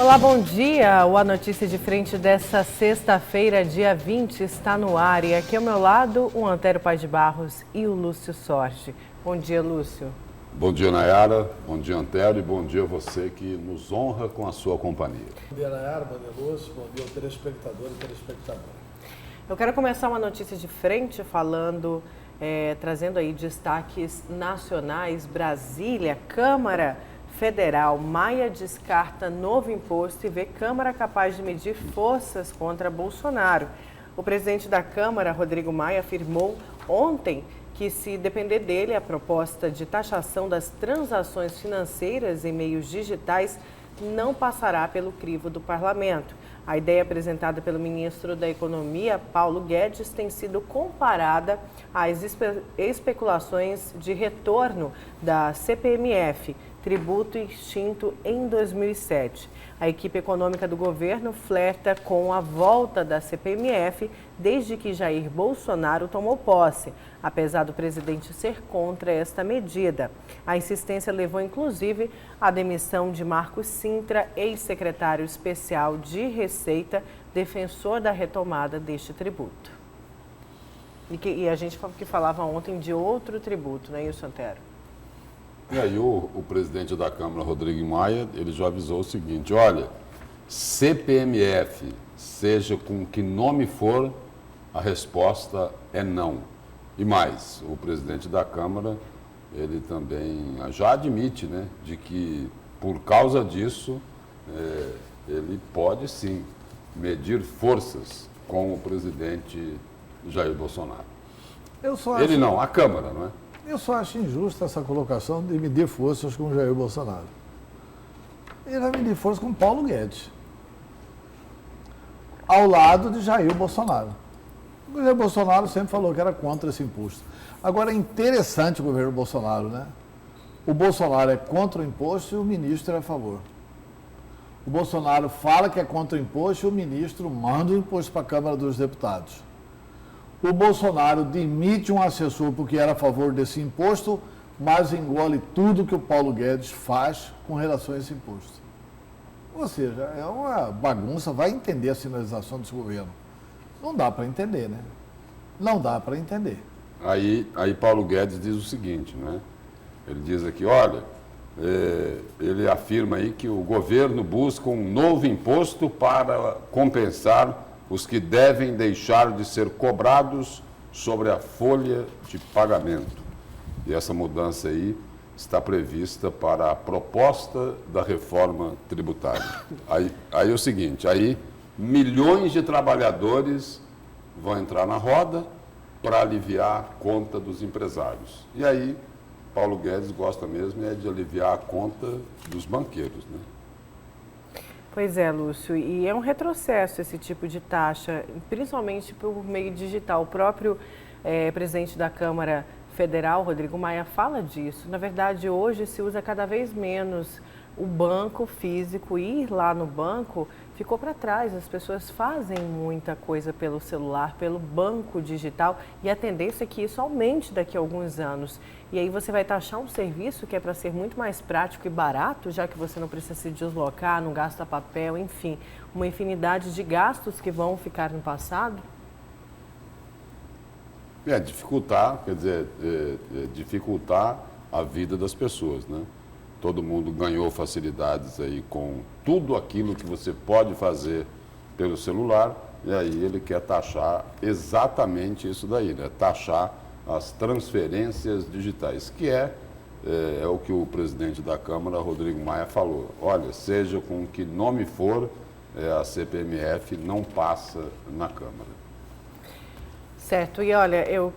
Olá, bom dia. O A Notícia de Frente dessa sexta-feira, dia 20, está no ar. E aqui ao meu lado, o Antério Paz de Barros e o Lúcio Sorge. Bom dia, Lúcio. Bom dia, Nayara. Bom dia, Antério. E bom dia a você que nos honra com a sua companhia. Bom dia, Nayara. Bom dia, Lúcio. Bom dia ao telespectador e telespectadora. Eu quero começar uma notícia de frente trazendo aí destaques nacionais. Brasília, Câmara Federal, Maia descarta novo imposto e vê Câmara capaz de medir forças contra Bolsonaro. O presidente da Câmara, Rodrigo Maia, afirmou ontem que, se depender dele, a proposta de taxação das transações financeiras em meios digitais não passará pelo crivo do parlamento. A ideia apresentada pelo ministro da Economia, Paulo Guedes, tem sido comparada às especulações de retorno da CPMF, tributo extinto em 2007. A equipe econômica do governo flerta com a volta da CPMF desde que Jair Bolsonaro tomou posse, apesar do presidente ser contra esta medida. A insistência levou, inclusive, à demissão de Marcos Cintra, ex-secretário especial de Receita, defensor da retomada deste tributo. E a gente que falava ontem de outro tributo, não é isso, Antero? E aí o presidente da Câmara, Rodrigo Maia, ele já avisou o seguinte: olha, CPMF, seja com que nome for, a resposta é não. E mais, o presidente da Câmara, ele também já admite, né, de que por causa disso, ele pode sim medir forças com o presidente Jair Bolsonaro. Ele não, a Câmara, não é? Eu só acho injusta essa colocação de medir forças com Jair Bolsonaro. Ele vai medir forças com Paulo Guedes, ao lado de Jair Bolsonaro. O governo Bolsonaro sempre falou que era contra esse imposto. Agora, é interessante o governo Bolsonaro, né? O Bolsonaro é contra o imposto e o ministro é a favor. O Bolsonaro fala que é contra o imposto e o ministro manda o imposto para a Câmara dos Deputados. O Bolsonaro demite um assessor porque era a favor desse imposto, mas engole tudo que o Paulo Guedes faz com relação a esse imposto. Ou seja, é uma bagunça, vai entender a sinalização desse governo. Não dá para entender, né? Não dá para entender. Aí Paulo Guedes diz o seguinte, né? Ele diz aqui, olha, ele afirma aí que o governo busca um novo imposto para compensar os que devem deixar de ser cobrados sobre a folha de pagamento. E essa mudança aí está prevista para a proposta da reforma tributária. Aí é o seguinte, aí milhões de trabalhadores vão entrar na roda para aliviar a conta dos empresários. E aí, Paulo Guedes gosta mesmo de aliviar a conta dos banqueiros, né? Pois é, Lúcio, e é um retrocesso esse tipo de taxa, principalmente por meio digital. O próprio presidente da Câmara Federal, Rodrigo Maia, fala disso. Na verdade, hoje se usa cada vez menos o banco físico. Ir lá no banco ficou para trás. As pessoas fazem muita coisa pelo celular, pelo banco digital, e a tendência é que isso aumente daqui a alguns anos. E aí você vai taxar um serviço que é para ser muito mais prático e barato, já que você não precisa se deslocar, não gasta papel, enfim, uma infinidade de gastos que vão ficar no passado. Dificultar, quer dizer, dificultar a vida das pessoas, né? Todo mundo ganhou facilidades aí com tudo aquilo que você pode fazer pelo celular, e aí ele quer taxar exatamente isso daí, né? Taxar as transferências digitais, que é o que o presidente da Câmara, Rodrigo Maia, falou. Olha, seja com que nome for, a CPMF não passa na Câmara. Certo, e olha, eu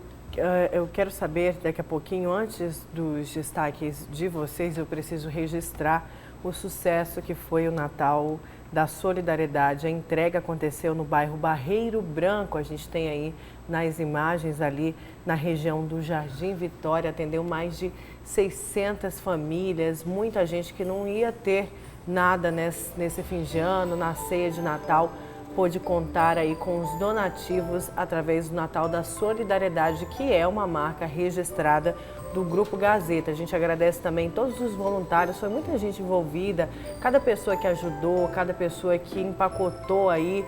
quero saber daqui a pouquinho, antes dos destaques de vocês, eu preciso registrar o sucesso que foi o Natal da Solidariedade. A entrega aconteceu no bairro Barreiro Branco, a gente tem aí nas imagens ali na região do Jardim Vitória, atendeu mais de 600 famílias, muita gente que não ia ter nada nesse fim de ano, na ceia de Natal, pôde contar aí com os donativos através do Natal da Solidariedade, que é uma marca registrada do Grupo Gazeta. A gente agradece também todos os voluntários, foi muita gente envolvida, cada pessoa que ajudou, cada pessoa que empacotou aí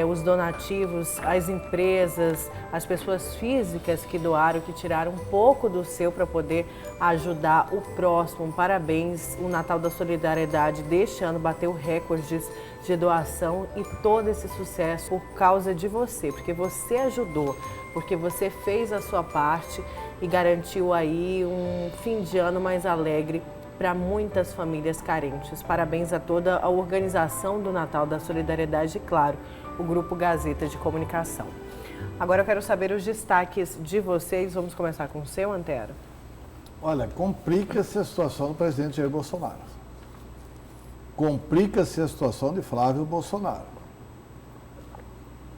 os donativos, as empresas, as pessoas físicas que doaram, que tiraram um pouco do seu para poder ajudar o próximo. Parabéns, o Natal da Solidariedade deste ano bateu recordes de doação e todo esse sucesso por causa de você, porque você ajudou, porque você fez a sua parte e garantiu aí um fim de ano mais alegre para muitas famílias carentes. Parabéns a toda a organização do Natal da Solidariedade e, claro, o Grupo Gazeta de Comunicação. Agora eu quero saber os destaques de vocês. Vamos começar com o seu, Antero. Olha, complica-se a situação do presidente Jair Bolsonaro. Complica-se a situação de Flávio Bolsonaro.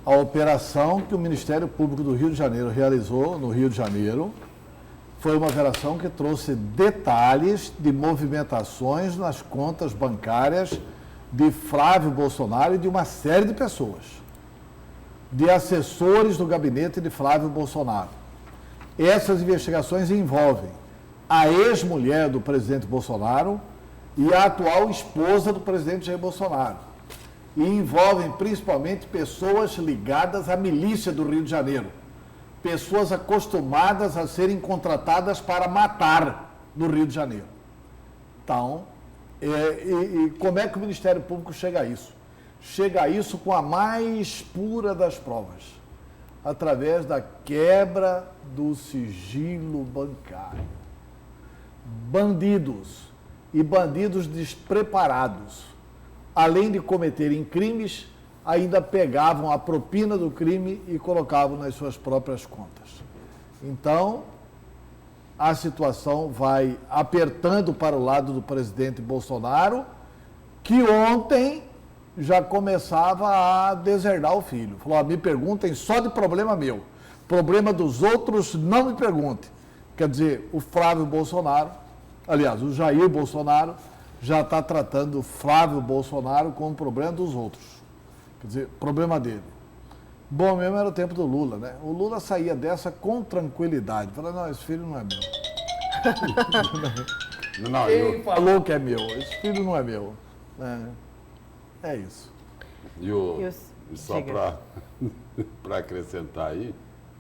A operação que o Ministério Público do Rio de Janeiro realizou no Rio de Janeiro foi uma operação que trouxe detalhes de movimentações nas contas bancárias de Flávio Bolsonaro e de uma série de pessoas, de assessores do gabinete de Flávio Bolsonaro. Essas investigações envolvem a ex-mulher do presidente Bolsonaro e a atual esposa do presidente Jair Bolsonaro. E envolvem principalmente pessoas ligadas à milícia do Rio de Janeiro. Pessoas acostumadas a serem contratadas para matar no Rio de Janeiro. Então, como é que o Ministério Público chega a isso? Chega a isso com a mais pura das provas, através da quebra do sigilo bancário. Bandidos e bandidos despreparados, além de cometerem crimes, ainda pegavam a propina do crime e colocavam nas suas próprias contas. Então, a situação vai apertando para o lado do presidente Bolsonaro, que ontem já começava a deserdar o filho. Falou, me perguntem só de problema meu. Problema dos outros, não me perguntem. Quer dizer, o Flávio Bolsonaro, aliás, o Jair Bolsonaro, já está tratando o Flávio Bolsonaro como problema dos outros. Quer dizer, problema dele. Bom mesmo era o tempo do Lula, né? O Lula saía dessa com tranquilidade. Falou, não, esse filho não é meu. Quem falou que é meu? Esse filho não é meu. É isso. E só para acrescentar aí,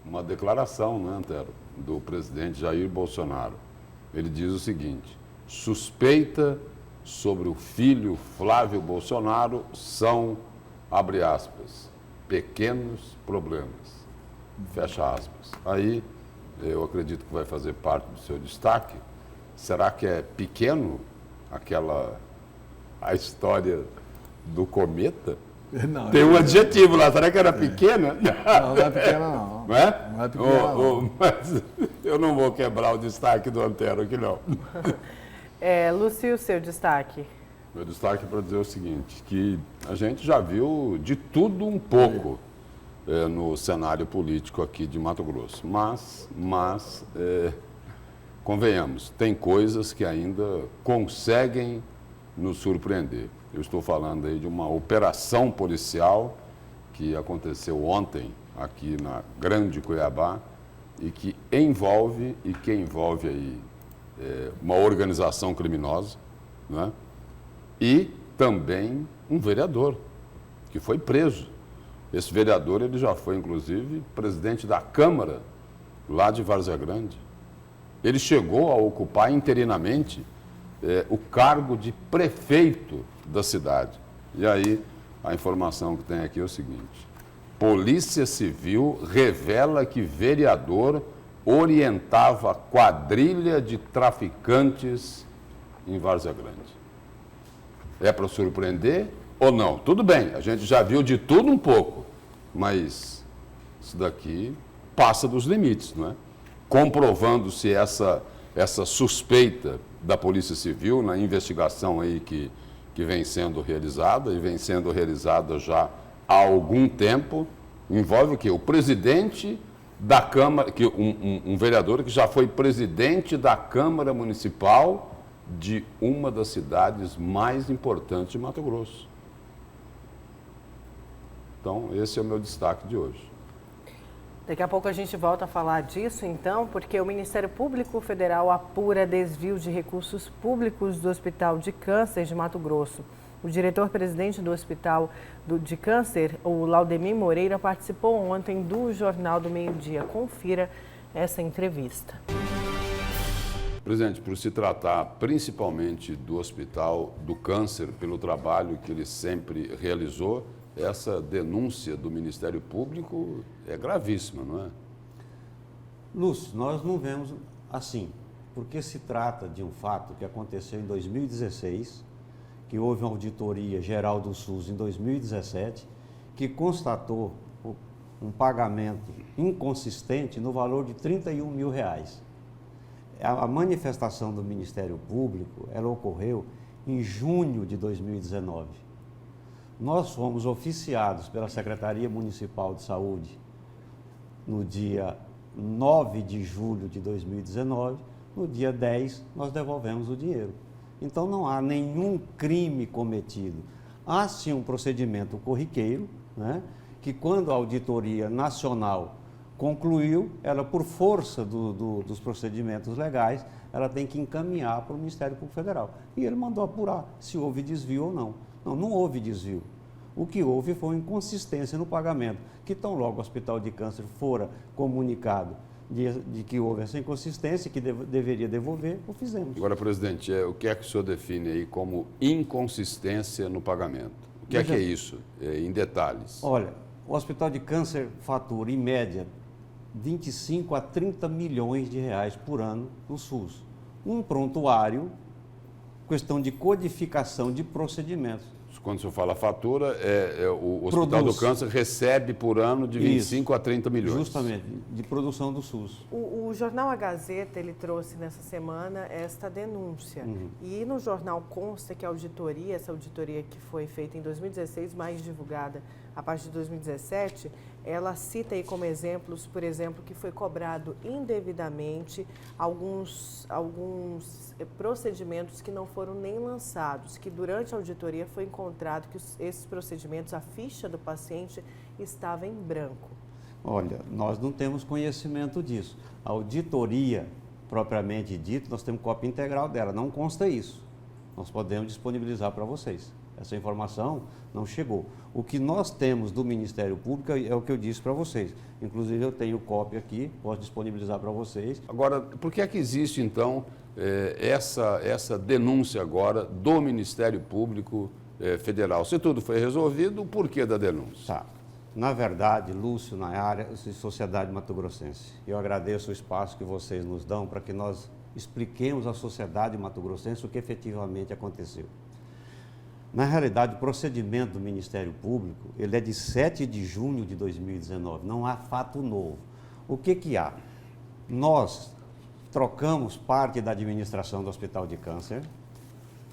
uma declaração, né, Antero, do presidente Jair Bolsonaro. Ele diz o seguinte: suspeita sobre o filho Flávio Bolsonaro são, abre aspas, pequenos problemas, fecha aspas. Aí, eu acredito que vai fazer parte do seu destaque. Será que é pequeno a história do cometa? Não, tem um adjetivo lá, será que era pequena? Não é pequena não. Não é? Não é pequena não. Mas eu não vou quebrar o destaque do Antero aqui não. Lúcio, seu destaque? Meu destaque é para dizer o seguinte, que a gente já viu de tudo um pouco no cenário político aqui de Mato Grosso, mas convenhamos, tem coisas que ainda conseguem nos surpreender. Eu estou falando aí de uma operação policial que aconteceu ontem aqui na Grande Cuiabá e que envolve aí uma organização criminosa, né? E também um vereador que foi preso. Esse vereador ele já foi, inclusive, presidente da Câmara lá de Várzea Grande. Ele chegou a ocupar interinamente o cargo de prefeito da cidade. E aí, a informação que tem aqui é o seguinte: Polícia Civil revela que vereador orientava quadrilha de traficantes em Várzea Grande. É para surpreender ou não? Tudo bem, a gente já viu de tudo um pouco, mas isso daqui passa dos limites, não é? Comprovando-se essa suspeita da Polícia Civil na investigação aí que vem sendo realizada, e vem sendo realizada já há algum tempo, envolve o quê? O presidente da Câmara, um vereador que já foi presidente da Câmara Municipal de uma das cidades mais importantes de Mato Grosso. Então, esse é o meu destaque de hoje. Daqui a pouco a gente volta a falar disso, então, porque o Ministério Público Federal apura desvio de recursos públicos do Hospital de Câncer de Mato Grosso. O diretor-presidente do Hospital de Câncer, o Laudemir Moreira, participou ontem do Jornal do Meio-Dia. Confira essa entrevista. Presidente, por se tratar principalmente do Hospital do Câncer, pelo trabalho que ele sempre realizou, essa denúncia do Ministério Público é gravíssima, não é? Lúcio, nós não vemos assim, porque se trata de um fato que aconteceu em 2016, que houve uma auditoria geral do SUS em 2017, que constatou um pagamento inconsistente no valor de R$31 mil. A manifestação do Ministério Público, ela ocorreu em junho de 2019. Nós fomos oficiados pela Secretaria Municipal de Saúde no dia 9 de julho de 2019, no dia 10 nós devolvemos o dinheiro. Então não há nenhum crime cometido. Há sim um procedimento corriqueiro, né, que quando a Auditoria Nacional concluiu, ela por força dos procedimentos legais, ela tem que encaminhar para o Ministério Público Federal. E ele mandou apurar se houve desvio ou não. Não houve desvio. O que houve foi uma inconsistência no pagamento, que tão logo o Hospital de Câncer fora comunicado de que houve essa inconsistência, que deveria devolver, o fizemos. Agora, presidente, o que é que o senhor define aí como inconsistência no pagamento? O que é isso, em detalhes? Olha, o Hospital de Câncer fatura, em média, 25 a 30 milhões de reais por ano no SUS. Um prontuário, questão de codificação de procedimentos. Quando o senhor fala fatura, o Hospital do Câncer recebe por ano de 25 a 30 milhões. Justamente, de produção do SUS. O jornal A Gazeta, ele trouxe nessa semana esta denúncia. E no jornal consta que a auditoria, essa auditoria que foi feita em 2016, mais divulgada a partir de 2017, ela cita aí como exemplos, por exemplo, que foi cobrado indevidamente alguns procedimentos que não foram nem lançados, que durante a auditoria foi encontrado que esses procedimentos, a ficha do paciente estava em branco. Olha, nós não temos conhecimento disso. A auditoria, propriamente dita, nós temos cópia integral dela, não consta isso. Nós podemos disponibilizar para vocês. Essa informação não chegou. O que nós temos do Ministério Público é o que eu disse para vocês. Inclusive, eu tenho cópia aqui, posso disponibilizar para vocês. Agora, por que é que existe, então, essa denúncia agora do Ministério Público Federal? Se tudo foi resolvido, o porquê da denúncia? Tá. Na verdade, Lúcio, Nayara e Sociedade Mato-Grossense, eu agradeço o espaço que vocês nos dão para que nós expliquemos à sociedade mato-grossense o que efetivamente aconteceu. Na realidade, o procedimento do Ministério Público, ele é de 7 de junho de 2019, não há fato novo. O que há? Nós trocamos parte da administração do Hospital de Câncer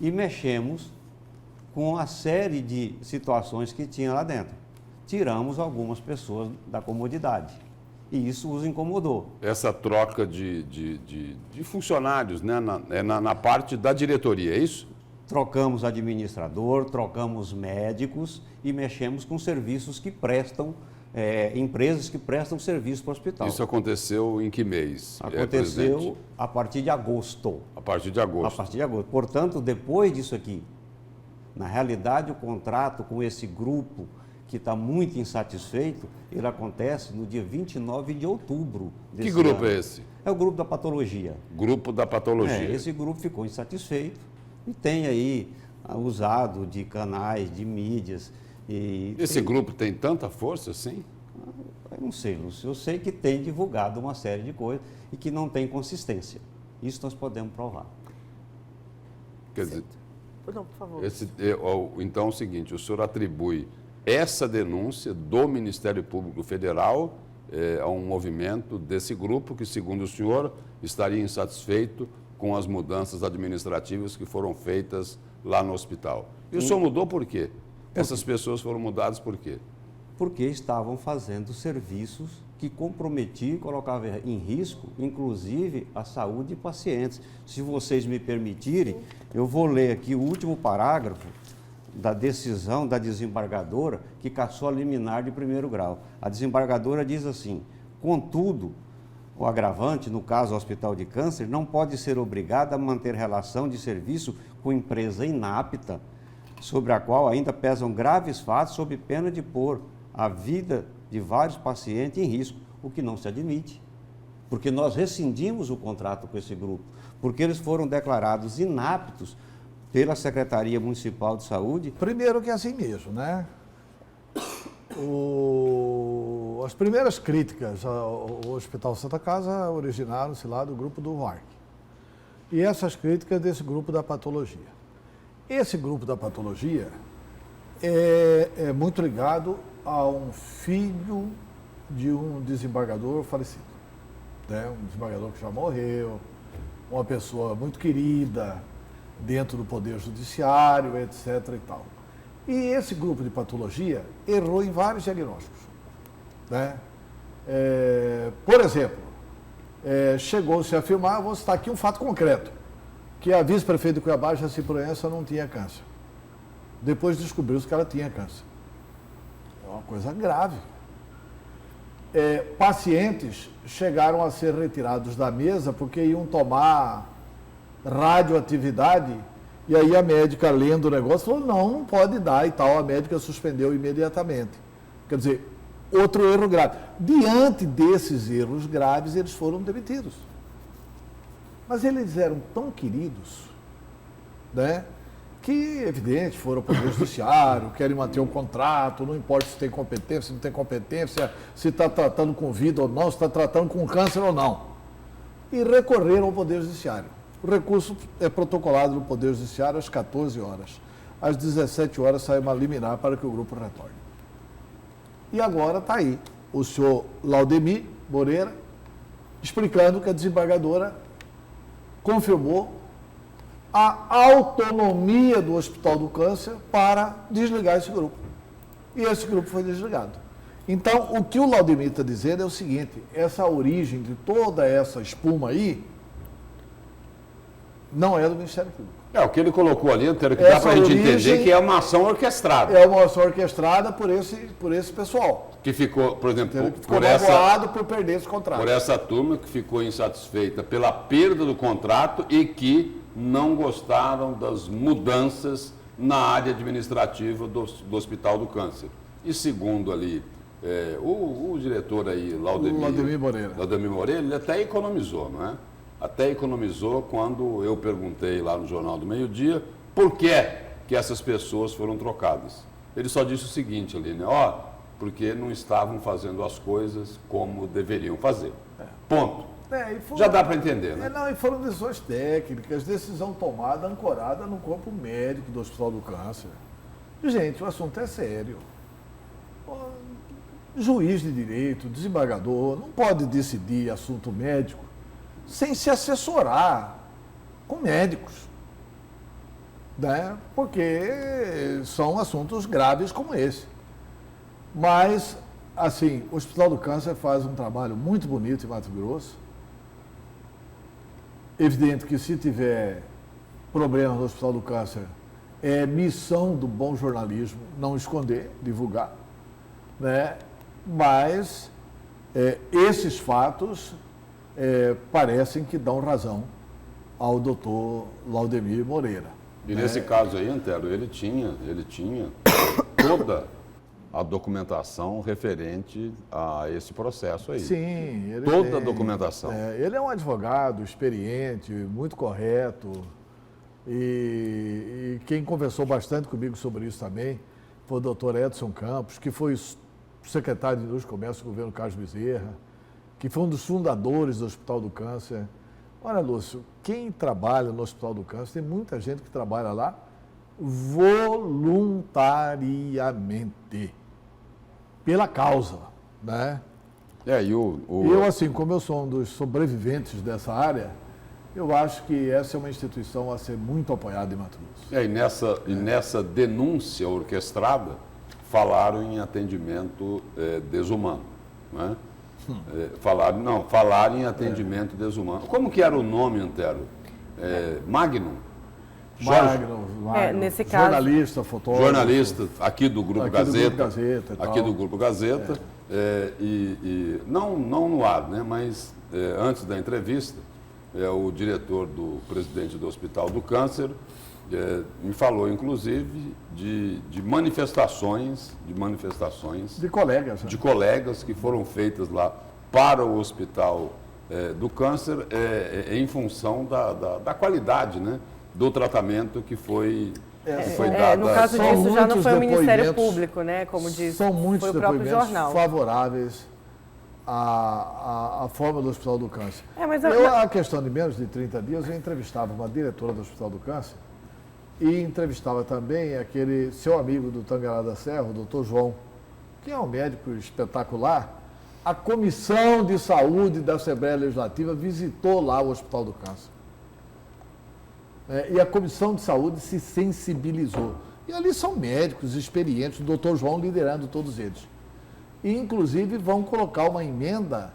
e mexemos com a série de situações que tinha lá dentro. Tiramos algumas pessoas da comodidade e isso os incomodou. Essa troca de funcionários, né, na parte da diretoria, é isso? Trocamos administrador, trocamos médicos e mexemos com serviços que prestam, empresas que prestam serviço para o hospital. Isso aconteceu em que mês? Aconteceu a partir de agosto. A partir de agosto. A partir de agosto. Portanto, depois disso aqui, na realidade, o contrato com esse grupo que está muito insatisfeito, ele acontece no dia 29 de outubro desse ano. Que grupo é esse? É o grupo da patologia. Grupo da patologia. Esse grupo ficou insatisfeito e tem aí usado de canais, de mídias. Esse grupo tem tanta força assim? Eu não sei, Lúcio. Eu sei que tem divulgado uma série de coisas e que não tem consistência. Isso nós podemos provar. Quer dizer, não, por favor. Então é o seguinte, o senhor atribui essa denúncia do Ministério Público Federal a um movimento desse grupo que, segundo o senhor, estaria insatisfeito com as mudanças administrativas que foram feitas lá no hospital. E o senhor mudou por quê? Essas pessoas foram mudadas por quê? Porque estavam fazendo serviços que comprometiam e colocavam em risco, inclusive, a saúde de pacientes. Se vocês me permitirem, eu vou ler aqui o último parágrafo da decisão da desembargadora que cassou a liminar de primeiro grau. A desembargadora diz assim: Contudo, o agravante, no caso o Hospital de Câncer, não pode ser obrigado a manter relação de serviço com empresa inapta, sobre a qual ainda pesam graves fatos, sob pena de pôr a vida de vários pacientes em risco, o que não se admite. Porque nós rescindimos o contrato com esse grupo, porque eles foram declarados inaptos pela Secretaria Municipal de Saúde. Primeiro que é assim mesmo, né? As primeiras críticas ao Hospital Santa Casa originaram-se lá do grupo do VARC. E essas críticas desse grupo da patologia. Esse grupo da patologia é muito ligado a um filho de um desembargador falecido. Né? Um desembargador que já morreu, uma pessoa muito querida dentro do Poder Judiciário, etc. e tal. E esse grupo de patologia errou em vários diagnósticos. Né? Por exemplo, chegou-se a afirmar, vou citar aqui um fato concreto, que a vice-prefeita de Cuiabá, Jaci Proença, não tinha câncer. Depois descobriu-se que ela tinha câncer. É uma coisa grave. Pacientes chegaram a ser retirados da mesa porque iam tomar radioatividade. E aí a médica, lendo o negócio, falou, não pode dar e tal. A médica suspendeu imediatamente. Quer dizer, outro erro grave. Diante desses erros graves, eles foram demitidos. Mas eles eram tão queridos, né, que, evidente, foram para o Poder Judiciário, querem manter um contrato, não importa se tem competência, se não tem competência, se está tratando com vida ou não, se está tratando com câncer ou não. E recorreram ao Poder Judiciário. O recurso é protocolado no Poder Judiciário às 14 horas. Às 17 horas sai uma liminar para que o grupo retorne. E agora está aí o senhor Laudemir Moreira explicando que a desembargadora confirmou a autonomia do Hospital do Câncer para desligar esse grupo. E esse grupo foi desligado. Então, o que o Laudemir está dizendo é o seguinte, essa origem de toda essa espuma aí não é do Ministério Público. O que ele colocou ali, Antero, que dá para a gente entender que é uma ação orquestrada. É uma ação orquestrada por esse pessoal. Que ficou, por exemplo, ficou magoado por perder esse contrato. Por essa turma que ficou insatisfeita pela perda do contrato e que não gostaram das mudanças na área administrativa do Hospital do Câncer. E segundo ali, o diretor aí, Laudemir Moreira, ele até economizou, não é? Até economizou quando eu perguntei lá no Jornal do Meio-Dia por que essas pessoas foram trocadas. Ele só disse o seguinte ali, né? Porque não estavam fazendo as coisas como deveriam fazer. Ponto. Já dá para entender, né? E foram decisões técnicas, decisão tomada, ancorada no corpo médico do Hospital do Câncer. Gente, o assunto é sério. Juiz de direito, desembargador, não pode decidir assunto médico sem se assessorar com médicos, né? Porque são assuntos graves como esse. Mas, assim, o Hospital do Câncer faz um trabalho muito bonito em Mato Grosso. Evidente que se tiver problema no Hospital do Câncer, é missão do bom jornalismo não esconder, divulgar, né? Mas esses fatos parecem que dão razão ao doutor Laudemir Moreira. E nesse caso aí, Antero, ele tinha toda a documentação referente a esse processo aí. Sim, toda a documentação. Ele é um advogado experiente, muito correto. E quem conversou bastante comigo sobre isso também foi o doutor Edson Campos, que foi secretário de Indústria e Comércio do governo Carlos Bezerra, que foi um dos fundadores do Hospital do Câncer. Olha, Lúcio, quem trabalha no Hospital do Câncer, tem muita gente que trabalha lá voluntariamente, pela causa, né? Eu, assim, como eu sou um dos sobreviventes dessa área, eu acho que essa é uma instituição a ser muito apoiada em Mato Grosso. E nessa denúncia orquestrada, falaram em atendimento desumano, né? Falaram em atendimento desumano. Como que era o nome, Antero? Magnum? Magnum, nesse caso, jornalista, fotógrafo. Jornalista aqui do Grupo Gazeta. Do Grupo Gazeta aqui do Grupo Gazeta. Não no ar, né, mas antes da entrevista, o diretor do presidente do Hospital do Câncer me falou, inclusive, de manifestações de colegas que foram feitas lá para o Hospital do Câncer em função da qualidade, né, do tratamento que foi dado. No caso disso, já não foi o Ministério depoimentos, Público, né, como diz, são muitos foi o próprio depoimentos jornal. favoráveis à forma do Hospital do Câncer. Mas A questão de menos de 30 dias, eu entrevistava uma diretora do Hospital do Câncer e entrevistava também aquele seu amigo do Tangará da Serra, o doutor João, que é um médico espetacular. A Comissão de Saúde da Assembleia Legislativa visitou lá o Hospital do Câncer. E a Comissão de Saúde se sensibilizou. E ali são médicos experientes, o doutor João liderando todos eles. E, inclusive, vão colocar uma emenda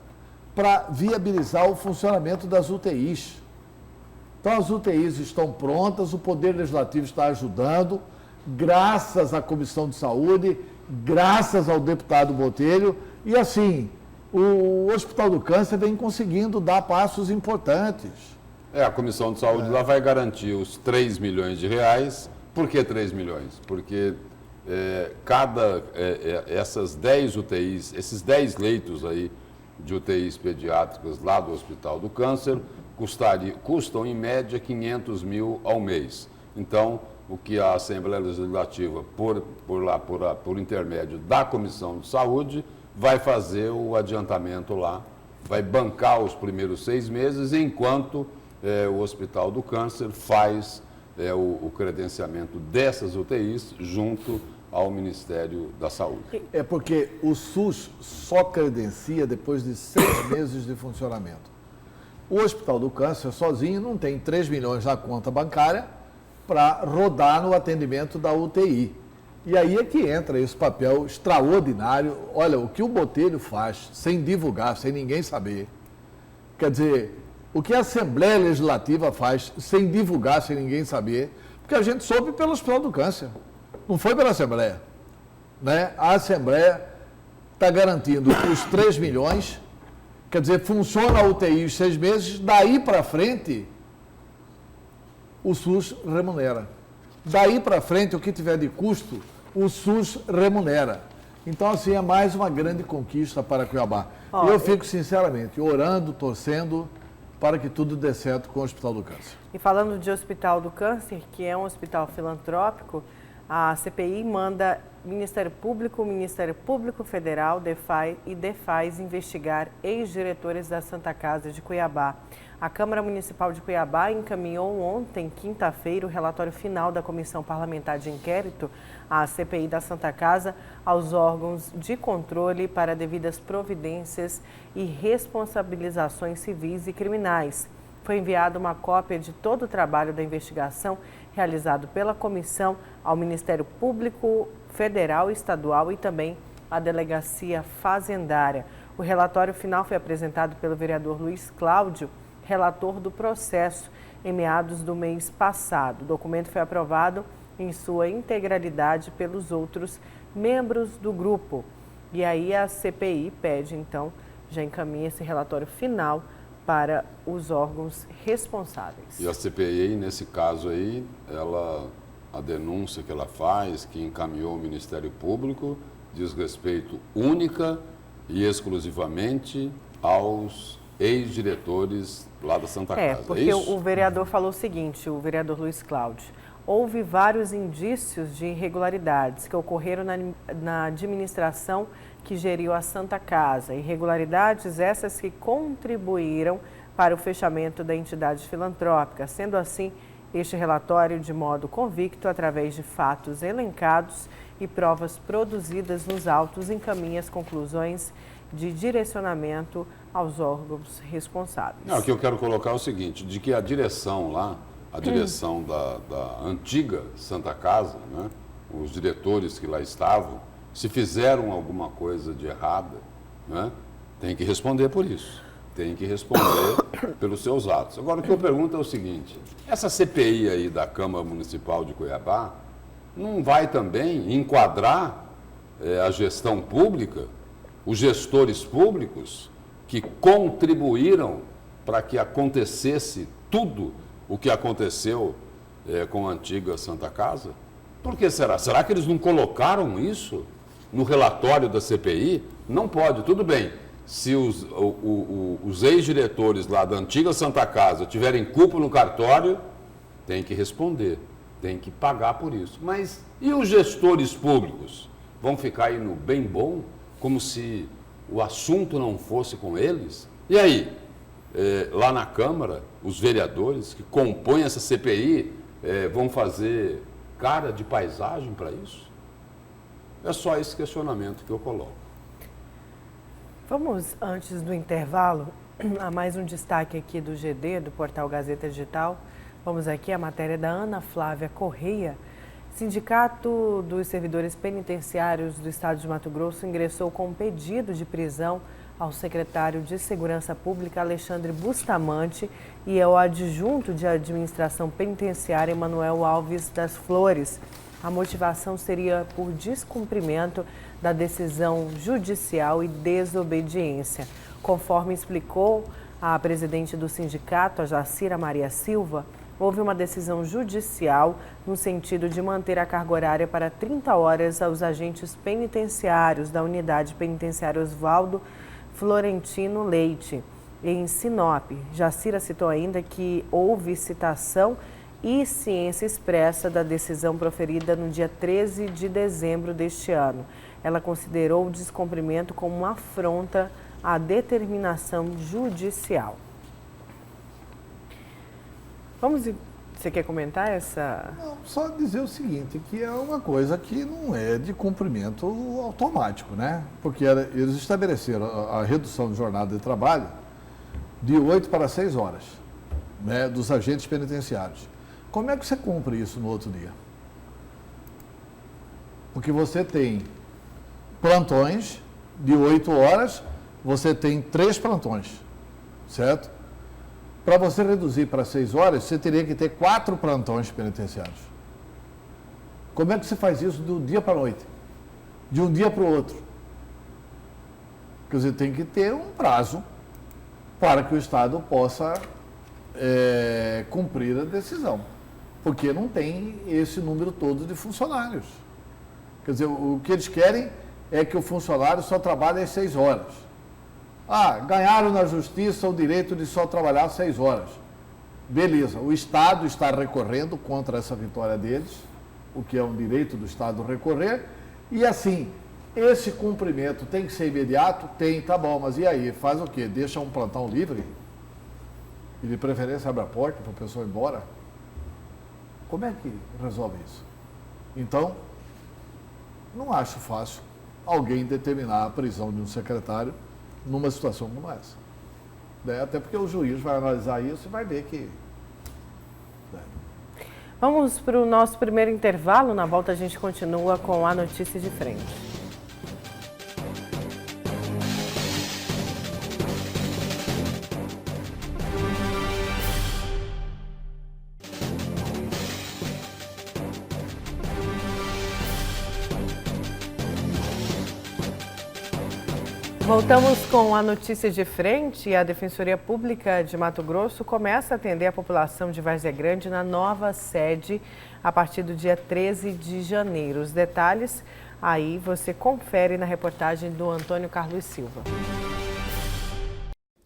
para viabilizar o funcionamento das UTIs. Então, as UTIs estão prontas, o Poder Legislativo está ajudando, graças à Comissão de Saúde, graças ao deputado Botelho, e assim, o Hospital do Câncer vem conseguindo dar passos importantes. A Comissão de Saúde lá vai garantir os 3 milhões de reais. Por que 3 milhões? Porque essas 10 UTIs, esses 10 leitos aí de UTIs pediátricas lá do Hospital do Câncer, custam em média 500 mil ao mês. Então, o que a Assembleia Legislativa, por intermédio da Comissão de Saúde, vai fazer o adiantamento lá, vai bancar os primeiros 6 meses, enquanto o Hospital do Câncer faz o credenciamento dessas UTIs junto ao Ministério da Saúde. É porque o SUS só credencia depois de 6 meses de funcionamento. O Hospital do Câncer sozinho não tem 3 milhões na conta bancária para rodar no atendimento da UTI. E aí é que entra esse papel extraordinário. Olha, o que o Botelho faz sem divulgar, sem ninguém saber. Quer dizer, o que a Assembleia Legislativa faz sem divulgar, sem ninguém saber, porque a gente soube pelo Hospital do Câncer, não foi pela Assembleia. Né? A Assembleia está garantindo os 3 milhões, quer dizer, funciona a UTI os 6 meses, daí para frente o SUS remunera. Daí para frente, o que tiver de custo, o SUS remunera. Então, assim, é mais uma grande conquista para Cuiabá. Eu fico, sinceramente, orando, torcendo para que tudo dê certo com o Hospital do Câncer. E falando de Hospital do Câncer, que é um hospital filantrópico, a CPI manda Ministério Público Federal, DEFAI e DEFAIS investigar ex-diretores da Santa Casa de Cuiabá. A Câmara Municipal de Cuiabá encaminhou ontem, quinta-feira, o relatório final da Comissão Parlamentar de Inquérito, a CPI da Santa Casa, aos órgãos de controle para devidas providências e responsabilizações civis e criminais. Foi enviada uma cópia de todo o trabalho da investigação realizado pela comissão ao Ministério Público Federal, Estadual e também à Delegacia Fazendária. O relatório final foi apresentado pelo vereador Luiz Cláudio, relator do processo, em meados do mês passado. O documento foi aprovado em sua integralidade pelos outros membros do grupo. E aí a CPI pede, então, já encaminha esse relatório final para os órgãos responsáveis. E a CPI, nesse caso aí, a denúncia que ela faz, que encaminhou o Ministério Público, diz respeito única e exclusivamente aos ex-diretores lá da Santa Casa. Porque o vereador falou o seguinte, o vereador Luiz Cláudio: houve vários indícios de irregularidades que ocorreram na administração que geriu a Santa Casa. Irregularidades essas que contribuíram para o fechamento da entidade filantrópica. Sendo assim, este relatório, de modo convicto, através de fatos elencados e provas produzidas nos autos, encaminha as conclusões de direcionamento aos órgãos responsáveis. Não, o que eu quero colocar é o seguinte, de que a direção lá, a direção da antiga Santa Casa, né, os diretores que lá estavam, se fizeram alguma coisa de errada, né, tem que responder por isso. Tem que responder pelos seus atos. Agora, o que eu pergunto é o seguinte, essa CPI aí da Câmara Municipal de Cuiabá não vai também enquadrar a gestão pública os gestores públicos que contribuíram para que acontecesse tudo o que aconteceu com a antiga Santa Casa? Por que será? Será que eles não colocaram isso no relatório da CPI? Não pode, tudo bem. Se os ex-diretores lá da antiga Santa Casa tiverem culpa no cartório, tem que responder, tem que pagar por isso. Mas e os gestores públicos? Vão ficar aí no bem bom, como se o assunto não fosse com eles? E aí, lá na Câmara, os vereadores que compõem essa CPI vão fazer cara de paisagem para isso? É só esse questionamento que eu coloco. Vamos, antes do intervalo, a mais um destaque aqui do GD, do portal Gazeta Digital. Vamos aqui a matéria da Ana Flávia Correia. Sindicato dos Servidores Penitenciários do Estado de Mato Grosso ingressou com um pedido de prisão ao secretário de Segurança Pública, Alexandre Bustamante, e ao adjunto de Administração Penitenciária, Emanuel Alves das Flores. A motivação seria por descumprimento da decisão judicial e desobediência. Conforme explicou a presidente do sindicato, a Jacira Maria Silva, houve uma decisão judicial no sentido de manter a carga horária para 30 horas aos agentes penitenciários da Unidade Penitenciária Oswaldo Florentino Leite, em Sinop. Jacira citou ainda que houve citação e ciência expressa da decisão proferida no dia 13 de dezembro deste ano. Ela considerou o descumprimento como uma afronta à determinação judicial. Você quer comentar essa? Não, só dizer o seguinte, que é uma coisa que não é de cumprimento automático, né? Porque eles estabeleceram a redução de jornada de trabalho de 8 para 6 horas, né, dos agentes penitenciários. Como é que você cumpre isso no outro dia? Porque você tem plantões de 8 horas, você tem 3 plantões, certo? Para você reduzir para 6 horas, você teria que ter 4 plantões penitenciários. Como é que você faz isso do dia para a noite? De um dia para o outro? Quer dizer, tem que ter um prazo para que o Estado possa cumprir a decisão. Porque não tem esse número todo de funcionários. Quer dizer, o que eles querem é que o funcionário só trabalhe às 6 horas. Ganharam na justiça o direito de só trabalhar 6 horas. Beleza, o Estado está recorrendo contra essa vitória deles, o que é um direito do Estado recorrer, e assim, esse cumprimento tem que ser imediato? Tem, tá bom, mas e aí? Faz o quê? Deixa um plantão livre? E de preferência abre a porta para a pessoa ir embora? Como é que resolve isso? Então, não acho fácil alguém determinar a prisão de um secretário numa situação como essa. Até porque o juiz vai analisar isso e vai ver que... Vamos para o nosso primeiro intervalo. Na volta a gente continua com a notícia de frente. Voltamos com a notícia de frente. A Defensoria Pública de Mato Grosso começa a atender a população de Várzea Grande na nova sede a partir do dia 13 de janeiro. Os detalhes aí você confere na reportagem do Antônio Carlos Silva.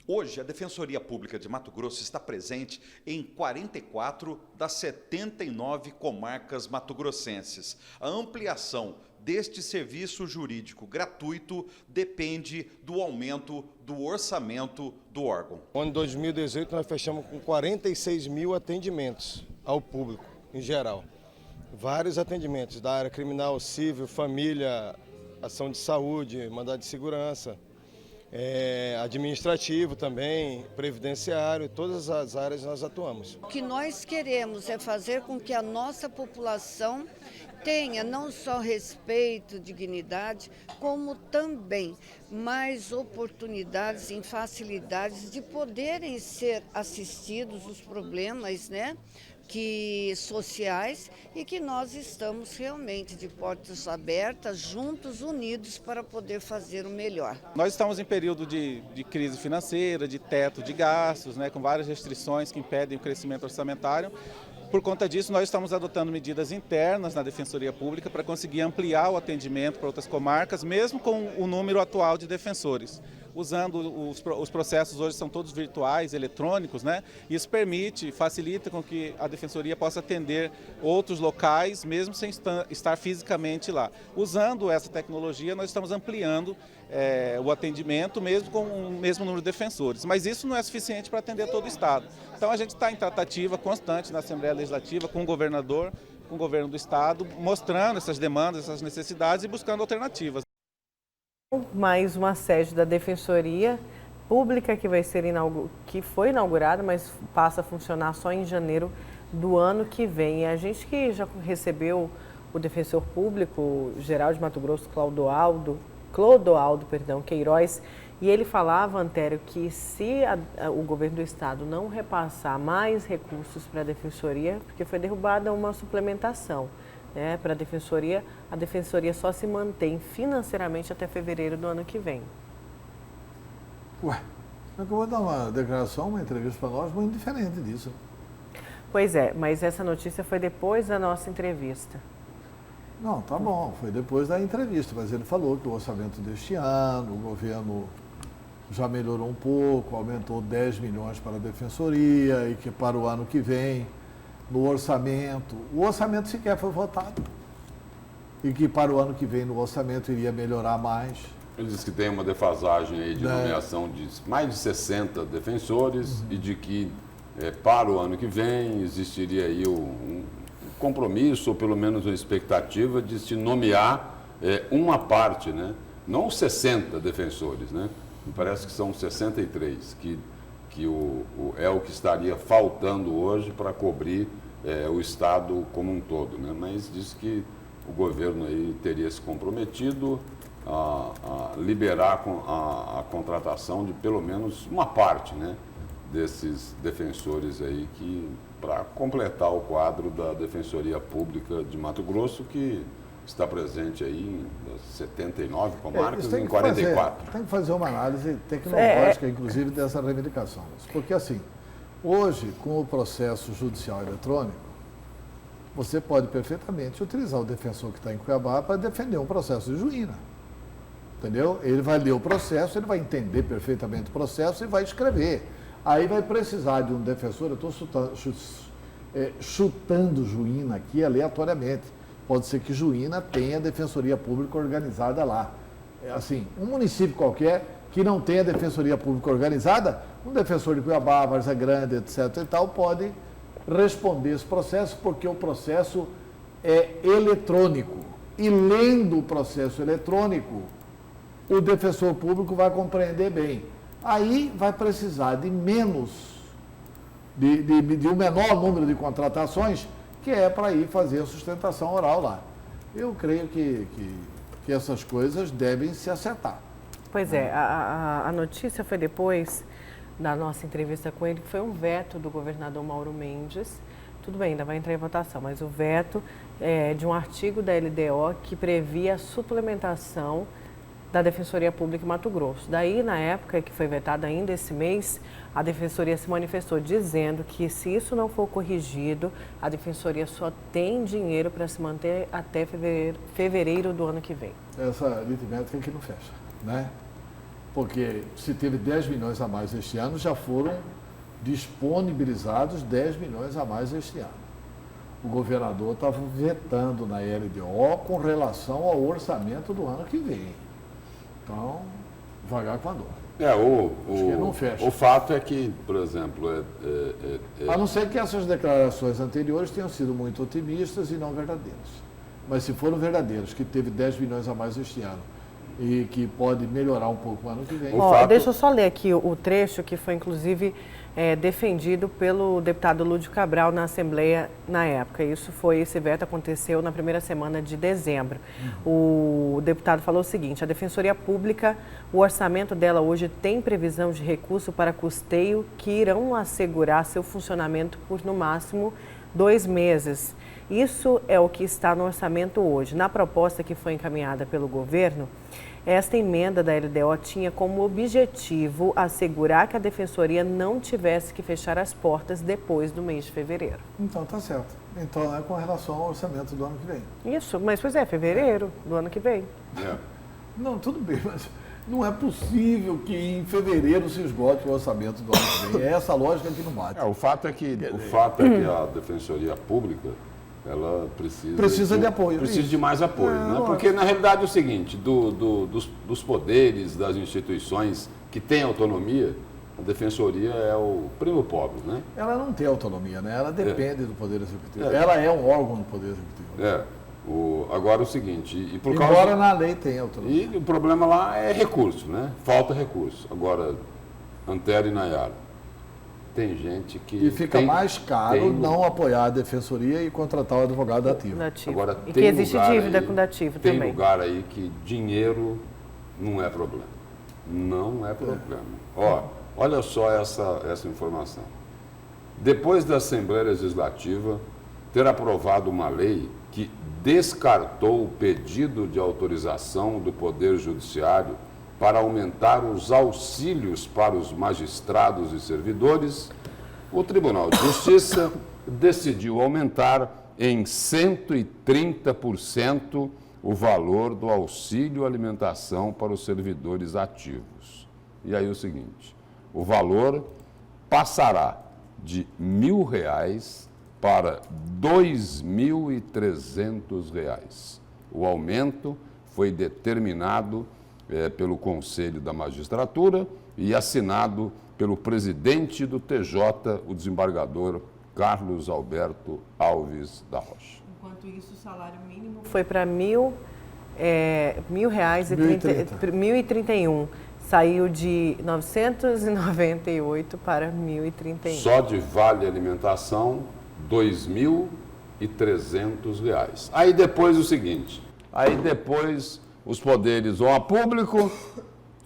Hoje, a Defensoria Pública de Mato Grosso está presente em 44 das 79 comarcas mato-grossenses. A ampliação deste serviço jurídico gratuito depende do aumento do orçamento do órgão. No ano 2018, nós fechamos com 46 mil atendimentos ao público, em geral. Vários atendimentos da área criminal, civil, família, ação de saúde, mandado de segurança, administrativo também, previdenciário, todas as áreas nós atuamos. O que nós queremos é fazer com que a nossa população tenha não só respeito, dignidade, como também mais oportunidades e facilidades de poderem ser assistidos os problemas, né, sociais e que nós estamos realmente de portas abertas, juntos, unidos para poder fazer o melhor. Nós estamos em período de crise financeira, de teto de gastos, né, com várias restrições que impedem o crescimento orçamentário. Por conta disso, nós estamos adotando medidas internas na Defensoria Pública para conseguir ampliar o atendimento para outras comarcas, mesmo com o número atual de defensores. Usando os processos hoje são todos virtuais, eletrônicos, né? Isso facilita com que a Defensoria possa atender outros locais, mesmo sem estar fisicamente lá. Usando essa tecnologia, nós estamos ampliando o atendimento, mesmo com o mesmo número de defensores. Mas isso não é suficiente para atender todo o Estado. Então a gente está em tratativa constante na Assembleia Legislativa com o governador, com o governo do Estado, mostrando essas demandas, essas necessidades e buscando alternativas. Mais uma sede da Defensoria Pública que foi inaugurada, mas passa a funcionar só em janeiro do ano que vem. E a gente que já recebeu o defensor público geral de Mato Grosso, Clodoaldo Queiroz, e ele falava, Antério, que se o governo do estado não repassar mais recursos para a Defensoria, porque foi derrubada uma suplementação, né, para a Defensoria só se mantém financeiramente até fevereiro do ano que vem. Ué, eu vou dar uma declaração, uma entrevista para nós muito diferente disso. Pois é, mas essa notícia foi depois da nossa entrevista. Não, tá bom, foi depois da entrevista, mas ele falou que o orçamento deste ano, o governo já melhorou um pouco, aumentou 10 milhões para a Defensoria e que para o ano que vem, no orçamento, o orçamento sequer foi votado e que para o ano que vem no orçamento iria melhorar mais. Ele diz que tem uma defasagem aí de nomeação de mais de 60 defensores e de que para o ano que vem existiria aí um compromisso, ou pelo menos uma expectativa de se nomear uma parte, né? Não 60 defensores, né? Me parece que são 63, que é o que estaria faltando hoje para cobrir o Estado como um todo, né? Mas diz que o governo aí teria se comprometido a liberar a contratação de pelo menos uma parte, né, desses defensores aí para completar o quadro da Defensoria Pública de Mato Grosso, que está presente aí em 79 comarcas em 44. Tem que fazer uma análise tecnológica, inclusive, dessa reivindicação. Porque, assim, hoje, com o processo judicial eletrônico, você pode perfeitamente utilizar o defensor que está em Cuiabá para defender um processo de juína. Entendeu? Ele vai ler o processo, ele vai entender perfeitamente o processo e vai escrever. Aí vai precisar de um defensor, eu estou chutando Juína aqui aleatoriamente. Pode ser que Juína tenha Defensoria Pública organizada lá. Assim, um município qualquer que não tenha Defensoria Pública organizada, um defensor de Cuiabá, Várzea Grande, etc. e tal, pode responder esse processo, porque o processo é eletrônico. E lendo o processo eletrônico, o defensor público vai compreender bem. Aí vai precisar de menos, de um menor número de contratações, que é para ir fazer a sustentação oral lá. Eu creio que essas coisas devem se acertar. Pois é, a notícia foi depois da nossa entrevista com ele, que foi um veto do governador Mauro Mendes. Tudo bem, ainda vai entrar em votação, mas o veto de um artigo da LDO que previa a suplementação da Defensoria Pública em Mato Grosso. Daí, na época que foi vetado ainda esse mês, a Defensoria se manifestou dizendo que se isso não for corrigido, a Defensoria só tem dinheiro para se manter até fevereiro do ano que vem. Essa aritmética que não fecha, né? Porque se teve 10 milhões a mais este ano, já foram disponibilizados 10 milhões a mais este ano. O governador estava vetando na LDO com relação ao orçamento do ano que vem. Então, devagar com a dor. Acho que não fecha. O fato é que, por exemplo... A não ser que essas declarações anteriores tenham sido muito otimistas e não verdadeiras. Mas se foram verdadeiros, que teve 10 milhões a mais este ano e que pode melhorar um pouco o ano que vem... Deixa eu só ler aqui o trecho que foi, inclusive, defendido pelo deputado Lúdio Cabral na Assembleia na época. Esse veto aconteceu na primeira semana de dezembro. O deputado falou o seguinte: a Defensoria Pública, o orçamento dela hoje tem previsão de recurso para custeio que irão assegurar seu funcionamento por, no máximo, 2 meses. Isso é o que está no orçamento hoje. Na proposta que foi encaminhada pelo governo, esta emenda da LDO tinha como objetivo assegurar que a Defensoria não tivesse que fechar as portas depois do mês de fevereiro. Então, tá certo. Então, é com relação ao orçamento do ano que vem. Isso, mas pois é, fevereiro do ano que vem. Não, tudo bem, mas não é possível que em fevereiro se esgote o orçamento do ano que vem. É essa lógica que não bate. O fato é que a Defensoria Pública ela precisa de apoio. Precisa de mais apoio. Né? Porque, na realidade, é o seguinte, dos poderes, das instituições que têm autonomia, a Defensoria é o primo pobre, né? Ela não tem autonomia, né? Ela depende do Poder Executivo. Ela é um órgão do Poder Executivo. Agora, o seguinte... Embora na lei tenha autonomia. E o problema lá é recurso, né? Falta recurso. Agora, Antero e Nayara, tem gente que... E fica mais caro não apoiar a Defensoria e contratar o advogado da Ativa. Agora, e que existe dívida aí, com da Ativa também. Tem lugar aí que dinheiro não é problema. Não é problema. Olha só essa informação. Depois da Assembleia Legislativa ter aprovado uma lei que descartou o pedido de autorização do Poder Judiciário para aumentar os auxílios para os magistrados e servidores, o Tribunal de Justiça decidiu aumentar em 130% o valor do auxílio alimentação para os servidores ativos. E aí o seguinte, o valor passará de R$1.000 para R$2.300. O aumento foi determinado pelo Conselho da Magistratura e assinado pelo presidente do TJ, o desembargador Carlos Alberto Alves da Rocha. Enquanto isso, o salário mínimo foi para R$1.031. Saiu de 998 para 1.031. Só de vale alimentação, R$2.300. Aí depois o seguinte, os poderes vão a público,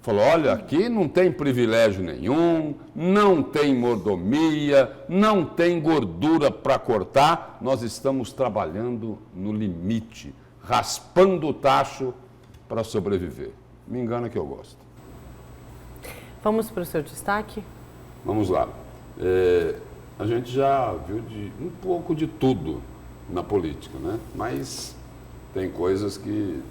falou, olha, aqui não tem privilégio nenhum, não tem mordomia, não tem gordura para cortar, nós estamos trabalhando no limite, raspando o tacho para sobreviver. Me engana que eu gosto. Vamos para o seu destaque? Vamos lá. A gente já viu um pouco de tudo na política, né? Mas tem coisas que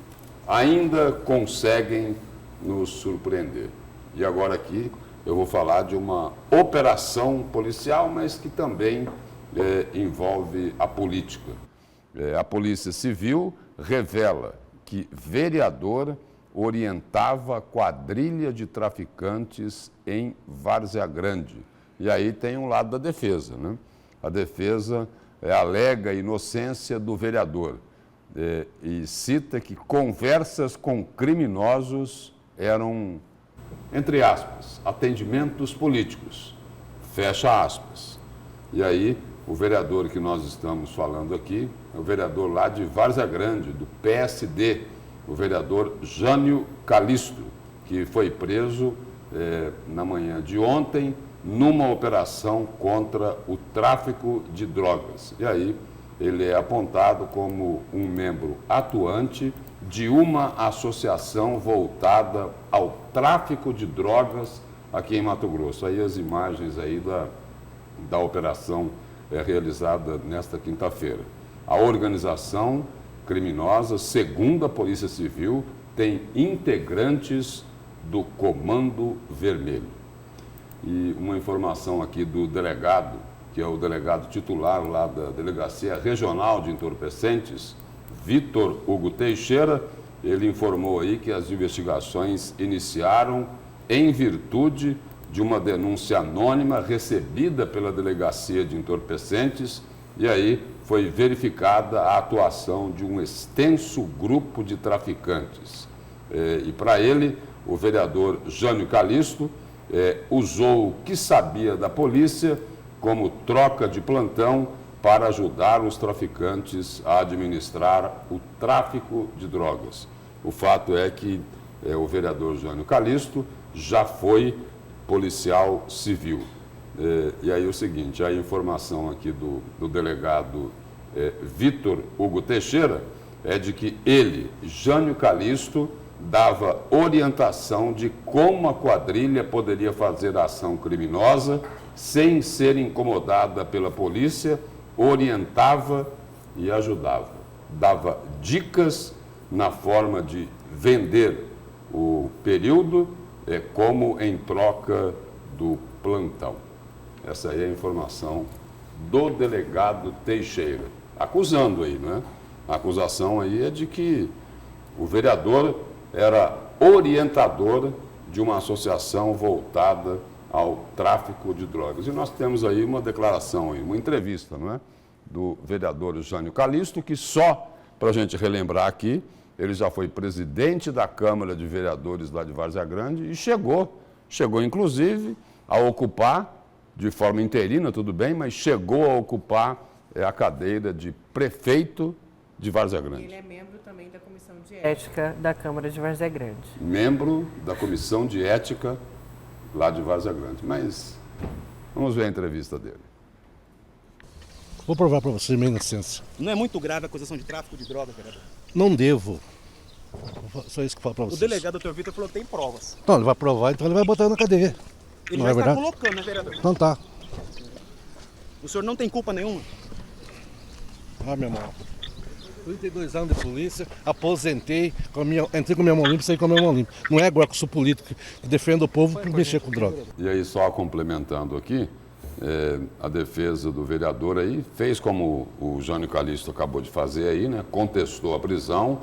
ainda conseguem nos surpreender. E agora aqui eu vou falar de uma operação policial, mas que também envolve a política. A Polícia Civil revela que vereador orientava quadrilha de traficantes em Várzea Grande. E aí tem um lado da defesa, né? A defesa alega a inocência do vereador. E cita que conversas com criminosos eram, entre aspas, atendimentos políticos, fecha aspas. E aí, o vereador que nós estamos falando aqui, é o vereador lá de Várzea Grande, do PSD, o vereador Jânio Calisto, que foi preso na manhã de ontem, numa operação contra o tráfico de drogas. E aí, ele é apontado como um membro atuante de uma associação voltada ao tráfico de drogas aqui em Mato Grosso. Aí as imagens aí da operação realizada nesta quinta-feira. A organização criminosa, segundo a Polícia Civil, tem integrantes do Comando Vermelho. E uma informação aqui do delegado, que é o delegado titular lá da Delegacia Regional de Entorpecentes, Vitor Hugo Teixeira, ele informou aí que as investigações iniciaram em virtude de uma denúncia anônima recebida pela Delegacia de Entorpecentes e aí foi verificada a atuação de um extenso grupo de traficantes. E para ele, o vereador Jânio Calisto usou o que sabia da polícia como troca de plantão para ajudar os traficantes a administrar o tráfico de drogas. O fato é que o vereador Jânio Calisto já foi policial civil. E aí o seguinte, a informação aqui do delegado Vitor Hugo Teixeira é de que ele, Jânio Calixto, dava orientação de como a quadrilha poderia fazer ação criminosa sem ser incomodada pela polícia, orientava e ajudava. Dava dicas na forma de vender o período como em troca do plantão. Essa aí é a informação do delegado Teixeira, acusando aí, né? A acusação aí é de que o vereador era orientador de uma associação voltada ao tráfico de drogas. E nós temos aí uma declaração, aí, uma entrevista, não é? Do vereador Jânio Calixto, que só, para a gente relembrar aqui, ele já foi presidente da Câmara de Vereadores lá de Várzea Grande e chegou inclusive a ocupar, de forma interina, tudo bem, mas chegou a ocupar a cadeira de prefeito de Várzea Grande. Ele é membro também da Comissão de Ética da Câmara de Várzea Grande. Membro da Comissão de Ética lá de Várzea Grande. Mas vamos ver a entrevista dele. Vou provar para você, minha licença. Não é muito grave a acusação de tráfico de drogas, vereador? Não devo. Só isso que eu falo para vocês. O delegado, Dr. Vitor, falou que tem provas. Não, ele vai provar, então ele vai botar na cadeia. Ele não já é está verdade? colocando, né, vereador? Então tá. O senhor não tem culpa nenhuma? Ah, meu irmão. 32 anos de polícia, aposentei, entrei com a minha mão limpa e saí com a minha mão limpa. Não é agora que eu sou político que defendo o povo por mexer com droga. E aí, só complementando aqui, a defesa do vereador aí fez como o Jânio Calixto acabou de fazer aí, né? Contestou a prisão,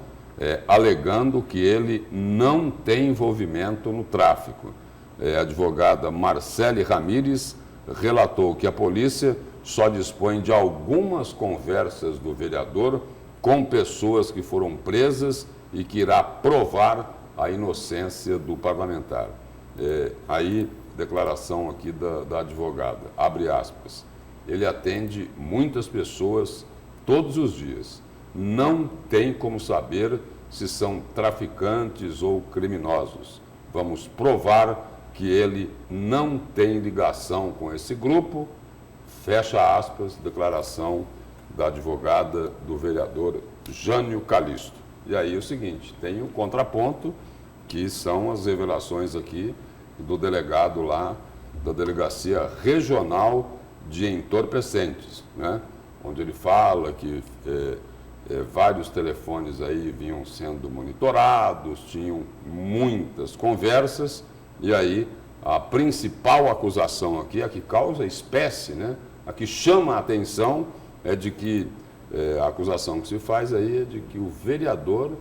alegando que ele não tem envolvimento no tráfico. A advogada Marcele Ramírez relatou que a polícia só dispõe de algumas conversas do vereador com pessoas que foram presas e que irá provar a inocência do parlamentar. Aí, declaração aqui da advogada, abre aspas, ele atende muitas pessoas todos os dias. Não tem como saber se são traficantes ou criminosos. Vamos provar que ele não tem ligação com esse grupo, fecha aspas, declaração da advogada do vereador Jânio Calixto. E aí o seguinte, tem o contraponto, que são as revelações aqui do delegado lá da Delegacia Regional de Entorpecentes, né? Onde ele fala que vários telefones aí vinham sendo monitorados, tinham muitas conversas, e aí a principal acusação aqui, a que causa espécie, né? A que chama a atenção é de que a acusação que se faz aí é de que o vereador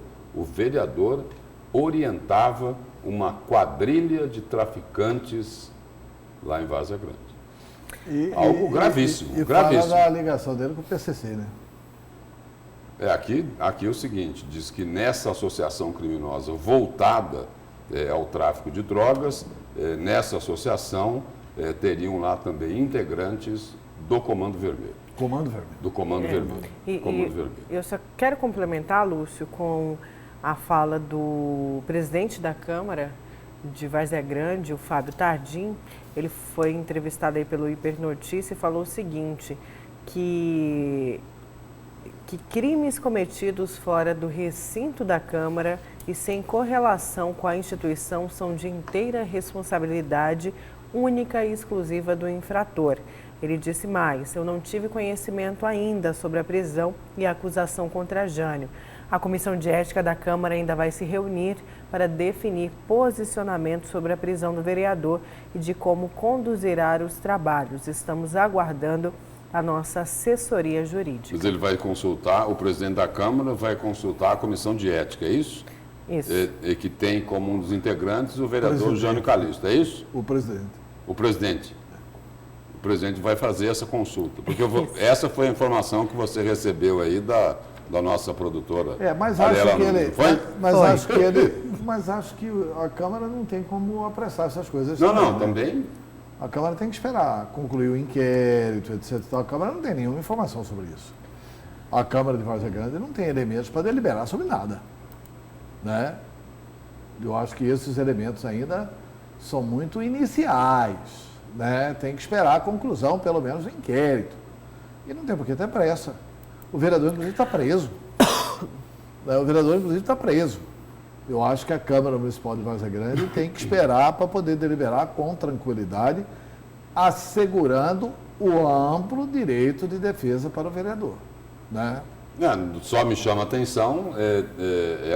orientava uma quadrilha de traficantes lá em Várzea Grande. Algo gravíssimo, gravíssimo. Fala da ligação dele com o PCC, né? Aqui é o seguinte, diz que nessa associação criminosa voltada ao tráfico de drogas, nessa associação teriam lá também integrantes do Comando Vermelho. Comando Vermelho. Do Comando Vermelho. Comando Vermelho. Eu só quero complementar, Lúcio, com a fala do presidente da Câmara de Várzea Grande, o Fábio Tardim. Ele foi entrevistado aí pelo Hipernotícia e falou o seguinte, que crimes cometidos fora do recinto da Câmara e sem correlação com a instituição são de inteira responsabilidade única e exclusiva do infrator. Ele disse mais, eu não tive conhecimento ainda sobre a prisão e a acusação contra Jânio. A Comissão de Ética da Câmara ainda vai se reunir para definir posicionamento sobre a prisão do vereador e de como conduzirá os trabalhos. Estamos aguardando a nossa assessoria jurídica. Mas ele vai consultar, o presidente da Câmara vai consultar a Comissão de Ética, é isso? Isso. E que tem como um dos integrantes o vereador Jânio Calixto, é isso? O presidente. O presidente. O presidente vai fazer essa consulta, porque essa foi a informação que você recebeu aí da nossa produtora. Mas acho que ele... Foi? Mas acho que a Câmara não tem como apressar essas coisas. Não, também... A Câmara tem que esperar concluir o inquérito, etc. A Câmara não tem nenhuma informação sobre isso. A Câmara de Várzea Grande não tem elementos para deliberar sobre nada, né? Eu acho que esses elementos ainda são muito iniciais, né? Tem que esperar a conclusão, pelo menos, do inquérito. E não tem por que ter pressa. O vereador, inclusive, está preso. O vereador, inclusive, está preso. Eu acho que a Câmara Municipal de Várzea Grande tem que esperar para poder deliberar com tranquilidade, assegurando o amplo direito de defesa para o vereador, né? Só me chama a atenção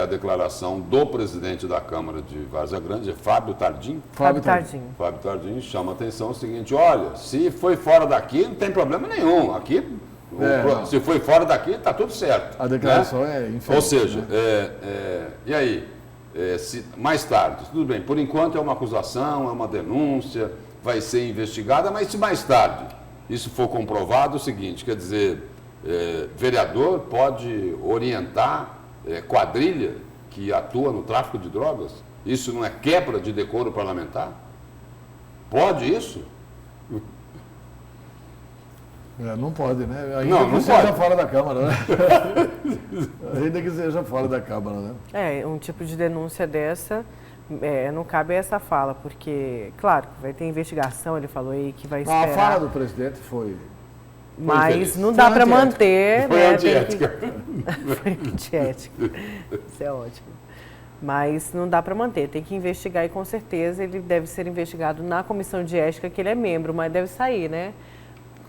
a declaração do presidente da Câmara de Várzea Grande, Fábio Tardim. Fábio Tardim. Fábio Tardim chama a atenção o seguinte: olha, se foi fora daqui, não tem problema nenhum. Aqui, se foi fora daqui, está tudo certo. A declaração, né? Ou seja, e aí? Mais tarde, tudo bem, por enquanto é uma acusação, é uma denúncia, vai ser investigada, mas se mais tarde isso for comprovado, é o seguinte, quer dizer, vereador pode orientar quadrilha que atua no tráfico de drogas? Isso não é quebra de decoro parlamentar? Pode isso? Não pode, né? Ainda que seja fora da Câmara, né? Ainda que seja fora da Câmara, né? Um tipo de denúncia dessa, não cabe essa fala, porque, claro, vai ter investigação, ele falou aí que vai esperar. A fala do presidente foi... Mas não dá para manter, foi antiética. Foi antiética. Isso é ótimo. Mas não dá para manter, tem que investigar e com certeza ele deve ser investigado na comissão de ética, que ele é membro, mas deve sair, né?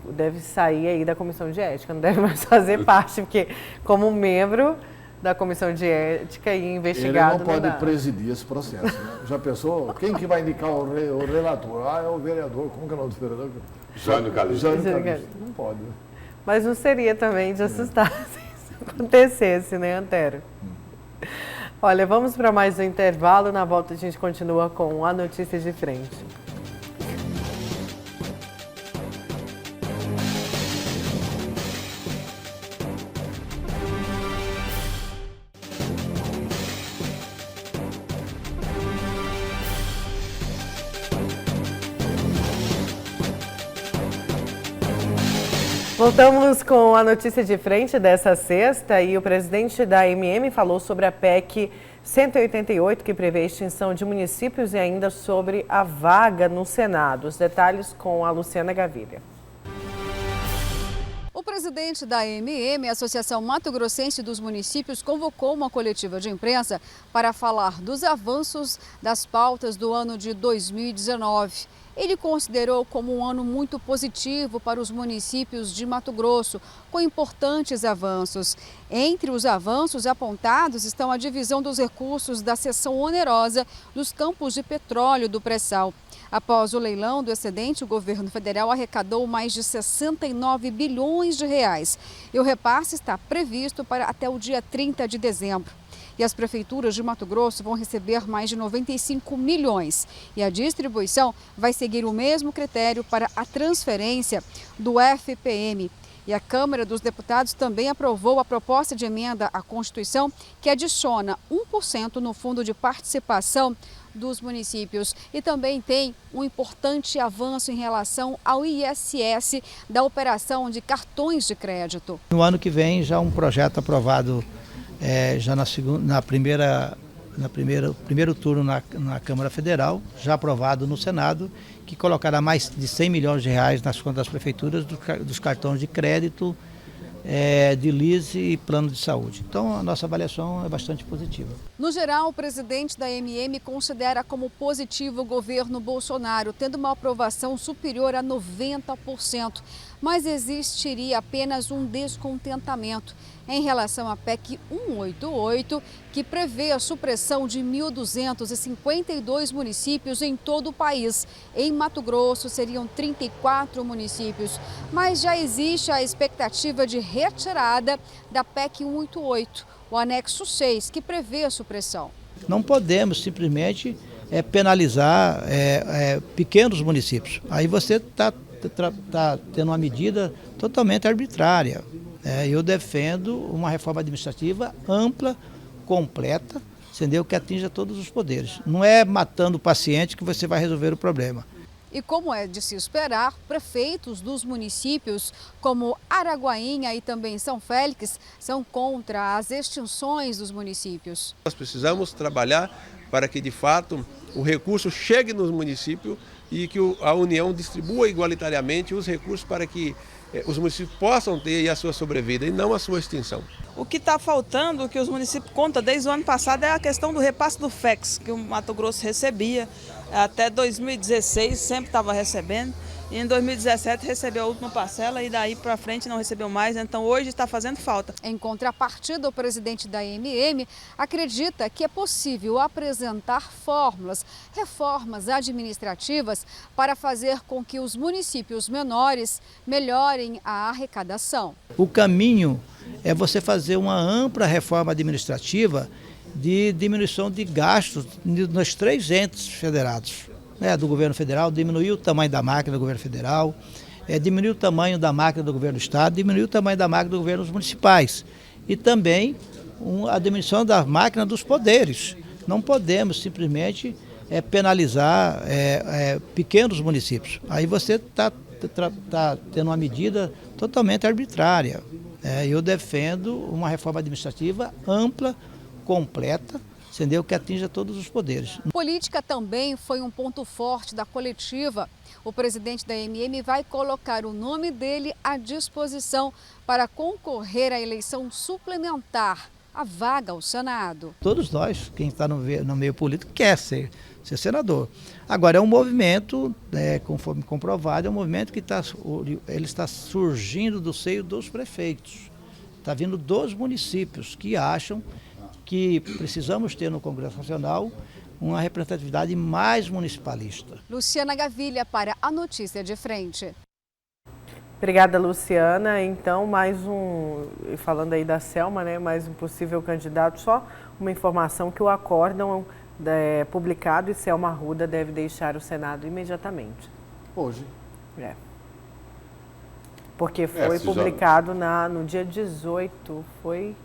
Deve sair aí da comissão de ética, não deve mais fazer parte, porque como membro da comissão de ética e investigado... Ele não pode presidir esse processo, né? Já pensou? Quem que vai indicar o relator? É o vereador. Como que é o nome do vereador? Jânio Calixto. Jânio Calixto. Não pode. Né? Mas não seria também de assustar se isso acontecesse, né, Antero? Olha, vamos para mais um intervalo. Na volta a gente continua com a notícia de frente. Voltamos com a notícia de frente dessa sexta e o presidente da AMM falou sobre a PEC 188, que prevê a extinção de municípios e ainda sobre a vaga no Senado. Os detalhes com a Luciana Gaviria. O presidente da AMM, Associação Mato Grossense dos Municípios, convocou uma coletiva de imprensa para falar dos avanços das pautas do ano de 2019. Ele considerou como um ano muito positivo para os municípios de Mato Grosso, com importantes avanços. Entre os avanços apontados estão a divisão dos recursos da cessão onerosa dos campos de petróleo do pré-sal. Após o leilão do excedente, o governo federal arrecadou mais de 69 bilhões de reais e o repasse está previsto para até o dia 30 de dezembro. E as prefeituras de Mato Grosso vão receber mais de 95 milhões. E a distribuição vai seguir o mesmo critério para a transferência do FPM. E a Câmara dos Deputados também aprovou a proposta de emenda à Constituição que adiciona 1% no fundo de participação dos municípios. E também tem um importante avanço em relação ao ISS da operação de cartões de crédito. No ano que vem, já um projeto aprovado já no primeiro turno na Câmara Federal, já aprovado no Senado, que colocará mais de 100 milhões de reais nas contas das prefeituras dos cartões de crédito, de lease e plano de saúde. Então, a nossa avaliação é bastante positiva. No geral, o presidente da AMM considera como positivo o governo Bolsonaro, tendo uma aprovação superior a 90%. Mas existiria apenas um descontentamento em relação à PEC 188, que prevê a supressão de 1.252 municípios em todo o país. Em Mato Grosso, seriam 34 municípios. Mas já existe a expectativa de retirada da PEC 188, o anexo 6, que prevê a supressão. Não podemos simplesmente penalizar pequenos municípios. Aí você está tendo uma medida totalmente arbitrária. Eu defendo uma reforma administrativa ampla, completa, entendeu? Que atinja todos os poderes. Não é matando o paciente que você vai resolver o problema. E como é de se esperar, prefeitos dos municípios como Araguainha e também São Félix são contra as extinções dos municípios. Nós precisamos trabalhar para que, de fato, o recurso chegue nos municípios e que a União distribua igualitariamente os recursos para que os municípios possam ter a sua sobrevida e não a sua extinção. O que está faltando, o que os municípios contam desde o ano passado, é a questão do repasse do FEX, que o Mato Grosso recebia. Até 2016 sempre estava recebendo, e em 2017 recebeu a última parcela e daí para frente não recebeu mais, então hoje está fazendo falta. Em contrapartida, o presidente da AMM acredita que é possível apresentar fórmulas, reformas administrativas para fazer com que os municípios menores melhorem a arrecadação. O caminho é você fazer uma ampla reforma administrativa de diminuição de gastos nos 3 entes federados. Do governo federal, diminuir o tamanho da máquina do governo federal, diminuir o tamanho da máquina do governo do estado, diminuir o tamanho da máquina dos governos municipais e também a diminuição da máquina dos poderes. Não podemos simplesmente penalizar pequenos municípios. Aí você está tendo uma medida totalmente arbitrária. Eu defendo uma reforma administrativa ampla, completa, entendeu? Que atinja todos os poderes. Política também foi um ponto forte da coletiva. O presidente da AMM vai colocar o nome dele à disposição para concorrer à eleição suplementar, a vaga ao Senado. Todos nós, quem está no meio político, quer ser senador. Agora, é um movimento, conforme comprovado, é um movimento que ele está surgindo do seio dos prefeitos. Está vindo dos municípios que acham que precisamos ter no Congresso Nacional uma representatividade mais municipalista. Luciana Gavilha para a Notícia de Frente. Obrigada, Luciana. Então, falando aí da Selma, mais um possível candidato, só uma informação que o acórdão publicado e Selma Arruda deve deixar o Senado imediatamente. Hoje. Porque foi publicado no dia 18, foi...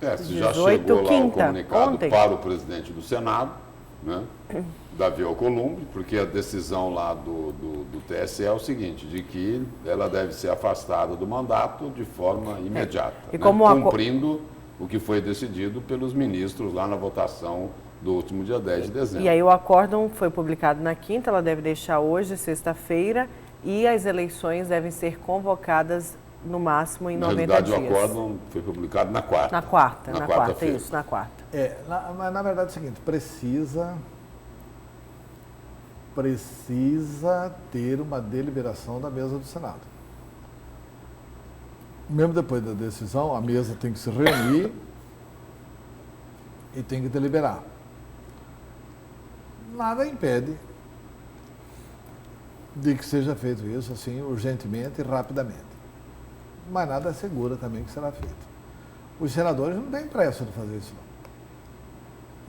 Já chegou lá o comunicado para o presidente do Senado, Davi Alcolumbre, porque a decisão lá do TSE é o seguinte, de que ela deve ser afastada do mandato de forma imediata, cumprindo o que foi decidido pelos ministros lá na votação do último dia 10 de dezembro. E aí o acórdão foi publicado na quinta, ela deve deixar hoje, sexta-feira, e as eleições devem ser convocadas no máximo em 90 dias. Na verdade, o acórdão foi publicado na quarta. Na quarta, isso, na quarta. Mas na verdade é o seguinte, precisa ter uma deliberação da mesa do Senado. Mesmo depois da decisão, a mesa tem que se reunir e tem que deliberar. Nada impede de que seja feito isso assim urgentemente e rapidamente. Mas nada assegura também que será feito. Os senadores não têm pressa de fazer isso, não.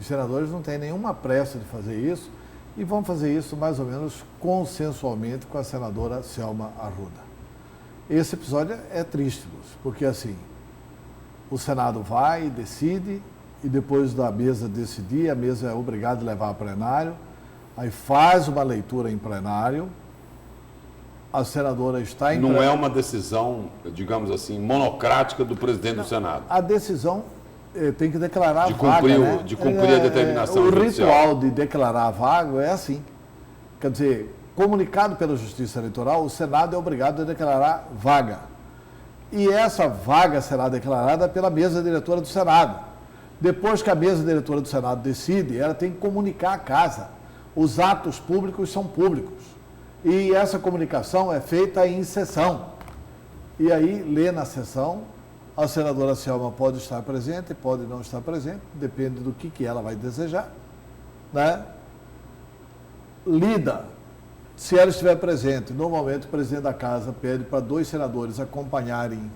Os senadores não têm nenhuma pressa de fazer isso e vão fazer isso mais ou menos consensualmente com a senadora Selma Arruda. Esse episódio é triste, Lúcio, porque assim, o Senado vai, decide, e depois da mesa decidir, a mesa é obrigada a levar a plenário, aí faz uma leitura em plenário, a senadora está em... Não é uma decisão, digamos assim, monocrática do presidente do Senado. A decisão tem que declarar a vaga, de cumprir a determinação judicial. O ritual de declarar a vaga é assim. Quer dizer, comunicado pela Justiça Eleitoral, o Senado é obrigado a declarar vaga. E essa vaga será declarada pela mesa diretora do Senado. Depois que a mesa diretora do Senado decide, ela tem que comunicar à casa. Os atos públicos são públicos. E essa comunicação é feita em sessão. E aí, lê na sessão, a senadora Selma pode estar presente, pode não estar presente, depende do que ela vai desejar, Lida, se ela estiver presente, normalmente o presidente da casa pede para 2 senadores acompanharem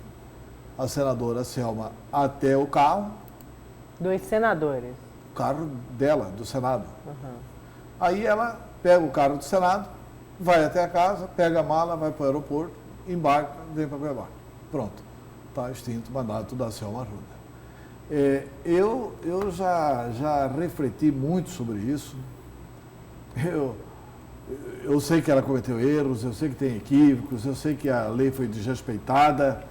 a senadora Selma até o carro. 2 senadores? O carro dela, do Senado. Uhum. Aí ela pega o carro do Senado, vai até a casa, pega a mala, vai para o aeroporto, embarca, vem para Cuiabá. Pronto. Está extinto o mandato da Selma Arruda. Eu já refleti muito sobre isso. Eu sei que ela cometeu erros, eu sei que tem equívocos, eu sei que a lei foi desrespeitada,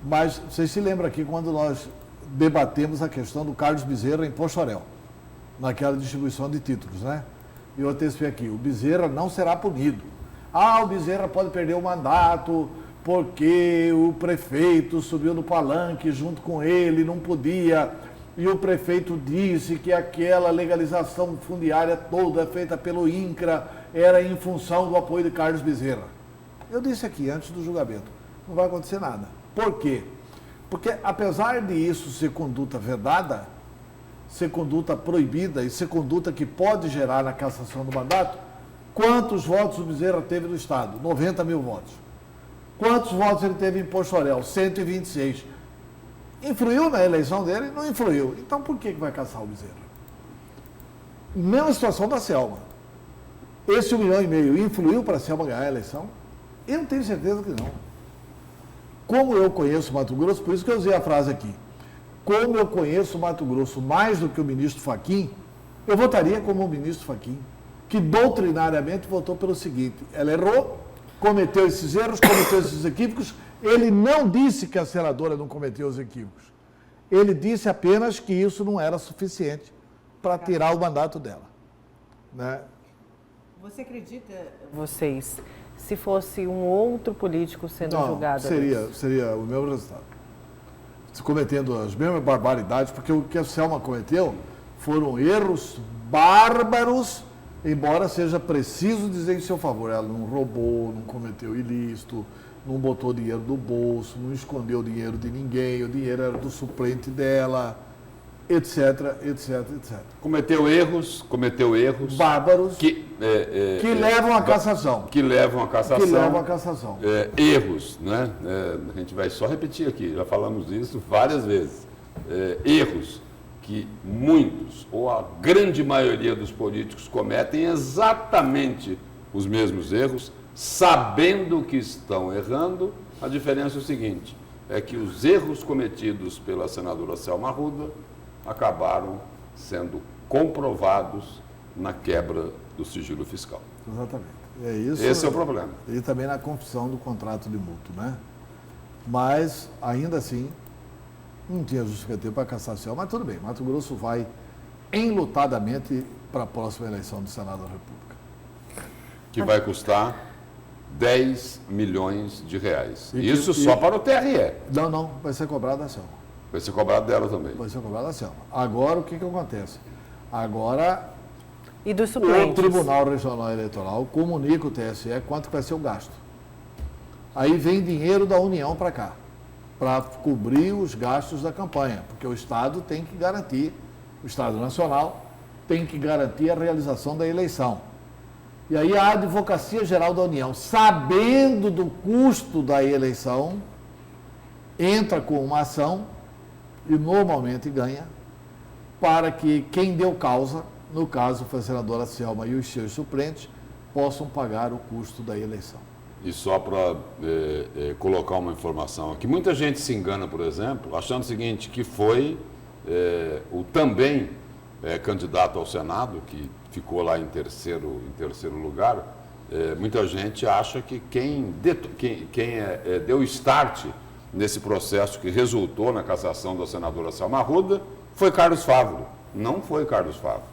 mas vocês se lembram aqui quando nós debatemos a questão do Carlos Bezerra em Poxorel, naquela distribuição de títulos, né? E eu antecipei aqui, o Bezerra não será punido. O Bezerra pode perder o mandato porque o prefeito subiu no palanque junto com ele, não podia, e o prefeito disse que aquela legalização fundiária toda feita pelo INCRA era em função do apoio de Carlos Bezerra. Eu disse aqui, antes do julgamento, não vai acontecer nada. Por quê? Porque apesar de isso ser conduta vedada, ser conduta proibida e ser conduta que pode gerar na cassação do mandato, quantos votos o Bezerra teve no Estado? 90 mil votos. Quantos votos ele teve em Poxorel? 126. Influiu na eleição dele? Não influiu. Então por que vai caçar o Bezerra? Mesma situação da Selma. Esse 1,5 milhão influiu para a Selma ganhar a eleição? Eu tenho certeza que não. Como eu conheço Mato Grosso, por isso que eu usei a frase aqui, como eu conheço Mato Grosso mais do que o ministro Fachin, eu votaria como o ministro Fachin, que doutrinariamente votou pelo seguinte: ela errou, cometeu esses erros, cometeu esses equívocos. Ele não disse que a senadora não cometeu os equívocos. Ele disse apenas que isso não era suficiente para tirar o mandato dela. Né? Você acredita, vocês, se fosse um outro político sendo julgado? Seria o mesmo resultado. Cometendo as mesmas barbaridades, porque o que a Selma cometeu foram erros bárbaros, embora seja preciso dizer em seu favor. Ela não roubou, não cometeu ilícito, não botou dinheiro no bolso, não escondeu dinheiro de ninguém, o dinheiro era do suplente dela, etc, etc, etc. Cometeu erros bárbaros que levam à cassação. Que levam à cassação. Que levam à cassação. Erros, né? A gente vai só repetir aqui, já falamos disso várias vezes. Erros que muitos, ou a grande maioria dos políticos cometem exatamente os mesmos erros, sabendo que estão errando. A diferença é o seguinte, é que os erros cometidos pela senadora Selma Arruda acabaram sendo comprovados na quebra do sigilo fiscal. Exatamente. É isso. Esse é o problema. E também na confissão do contrato de mútuo, né? Mas, ainda assim, não tinha justificativa para cassação. Mas tudo bem, Mato Grosso vai enlutadamente para a próxima eleição do Senado da República. Que vai custar 10 milhões de reais. Isso só para o TRE. Não, vai ser cobrado da Selma. Vai ser cobrado dela também. Vai ser cobrado da Selma. Agora, o que acontece? Agora, e dos suplentes? O Tribunal Regional Eleitoral comunica o TSE quanto vai ser o gasto. Aí vem dinheiro da União para cá, para cobrir os gastos da campanha, porque o Estado tem que garantir, o Estado Nacional tem que garantir a realização da eleição. E aí a Advocacia Geral da União, sabendo do custo da eleição, entra com uma ação e normalmente ganha, para que quem deu causa, no caso foi a senadora Selma e os seus suplentes, possam pagar o custo da eleição. E só para colocar uma informação aqui, muita gente se engana, por exemplo, achando o seguinte, que foi o também candidato ao Senado, que ficou lá em terceiro lugar, muita gente acha que quem deu start nesse processo que resultou na cassação da senadora Selma Arruda foi Carlos Favaro. Não foi Carlos Favaro.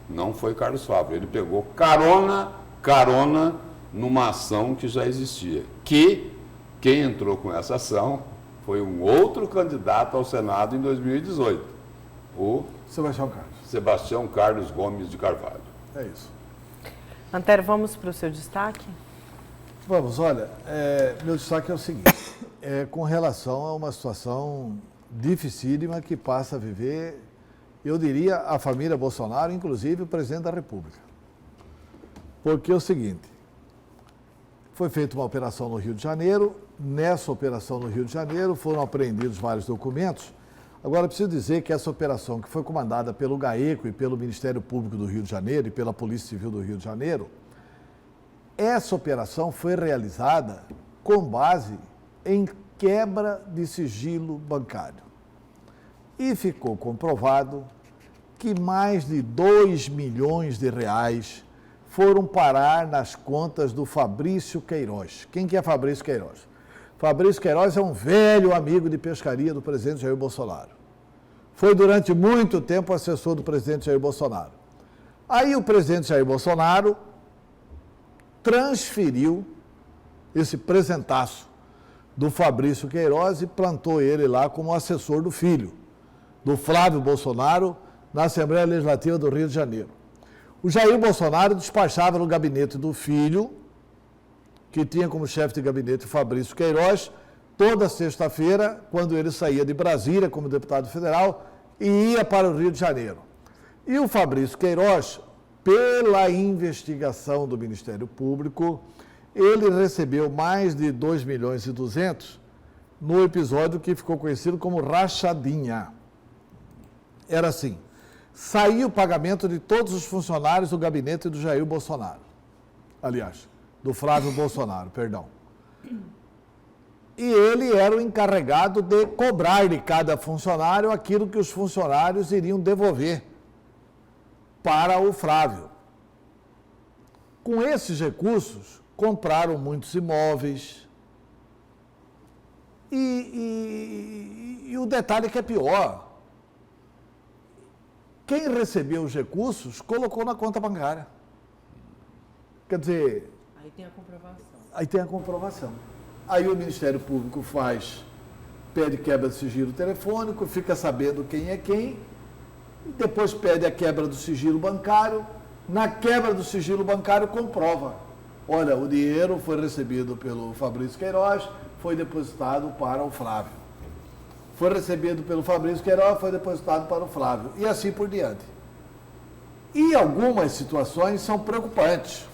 Não foi Carlos Favaro. Ele pegou carona numa ação que já existia. Que quem entrou com essa ação foi um outro candidato ao Senado em 2018. O Sebastião Carlos Gomes de Carvalho. É isso. Antero, vamos para o seu destaque? Vamos, olha, meu destaque é o seguinte, com relação a uma situação dificílima que passa a viver, eu diria, a família Bolsonaro, inclusive o presidente da República. Porque é o seguinte, foi feita uma operação no Rio de Janeiro, nessa operação no Rio de Janeiro foram apreendidos vários documentos. Agora, preciso dizer que essa operação, que foi comandada pelo GAECO e pelo Ministério Público do Rio de Janeiro e pela Polícia Civil do Rio de Janeiro, essa operação foi realizada com base em quebra de sigilo bancário. E ficou comprovado que mais de 2 milhões de reais foram parar nas contas do Fabrício Queiroz. Quem que é Fabrício Queiroz? Fabrício Queiroz é um velho amigo de pescaria do presidente Jair Bolsonaro. Foi durante muito tempo assessor do presidente Jair Bolsonaro. Aí o presidente Jair Bolsonaro transferiu esse presentaço do Fabrício Queiroz e plantou ele lá como assessor do filho, do Flávio Bolsonaro, na Assembleia Legislativa do Rio de Janeiro. O Jair Bolsonaro despachava no gabinete do filho, que tinha como chefe de gabinete o Fabrício Queiroz, toda sexta-feira, quando ele saía de Brasília como deputado federal e ia para o Rio de Janeiro. E o Fabrício Queiroz, pela investigação do Ministério Público, ele recebeu mais de 2,2 milhões no episódio que ficou conhecido como rachadinha. Era assim, saía o pagamento de todos os funcionários do gabinete do Jair Bolsonaro. Aliás, do Flávio Bolsonaro, perdão. E ele era o encarregado de cobrar de cada funcionário aquilo que os funcionários iriam devolver para o Flávio. Com esses recursos, compraram muitos imóveis. E o detalhe é que é pior. Quem recebeu os recursos colocou na conta bancária. Quer dizer... Aí tem a comprovação. Aí tem a comprovação. Aí o Ministério Público pede quebra de sigilo telefônico, fica sabendo quem é quem, e depois pede a quebra do sigilo bancário. Na quebra do sigilo bancário comprova. Olha, o dinheiro foi recebido pelo Fabrício Queiroz, foi depositado para o Flávio. Foi recebido pelo Fabrício Queiroz, foi depositado para o Flávio. E assim por diante. E algumas situações são preocupantes.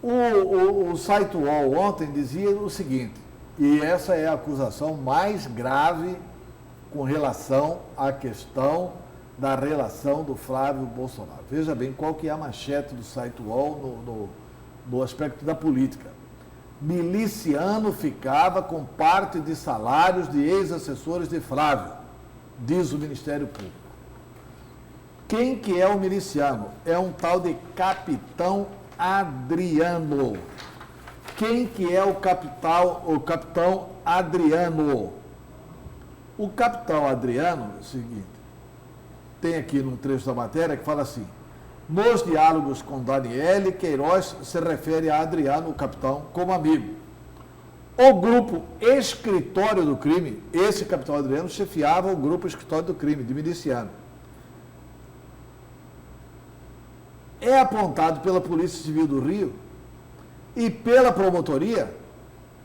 O site UOL ontem dizia o seguinte, e essa é a acusação mais grave com relação à questão da relação do Flávio Bolsonaro. Veja bem qual que é a manchete do site UOL no aspecto da política. Miliciano ficava com parte de salários de ex-assessores de Flávio, diz o Ministério Público. Quem que é o miliciano? É um tal de Capitão Adriano. Quem que é o Capitão Adriano? O Capitão Adriano, é o seguinte, tem aqui num trecho da matéria que fala assim, nos diálogos com Daniele, Queiroz se refere a Adriano, o capitão, como amigo. O grupo Escritório do Crime, esse Capitão Adriano chefiava o grupo Escritório do Crime, de miliciano. É apontado pela Polícia Civil do Rio e pela promotoria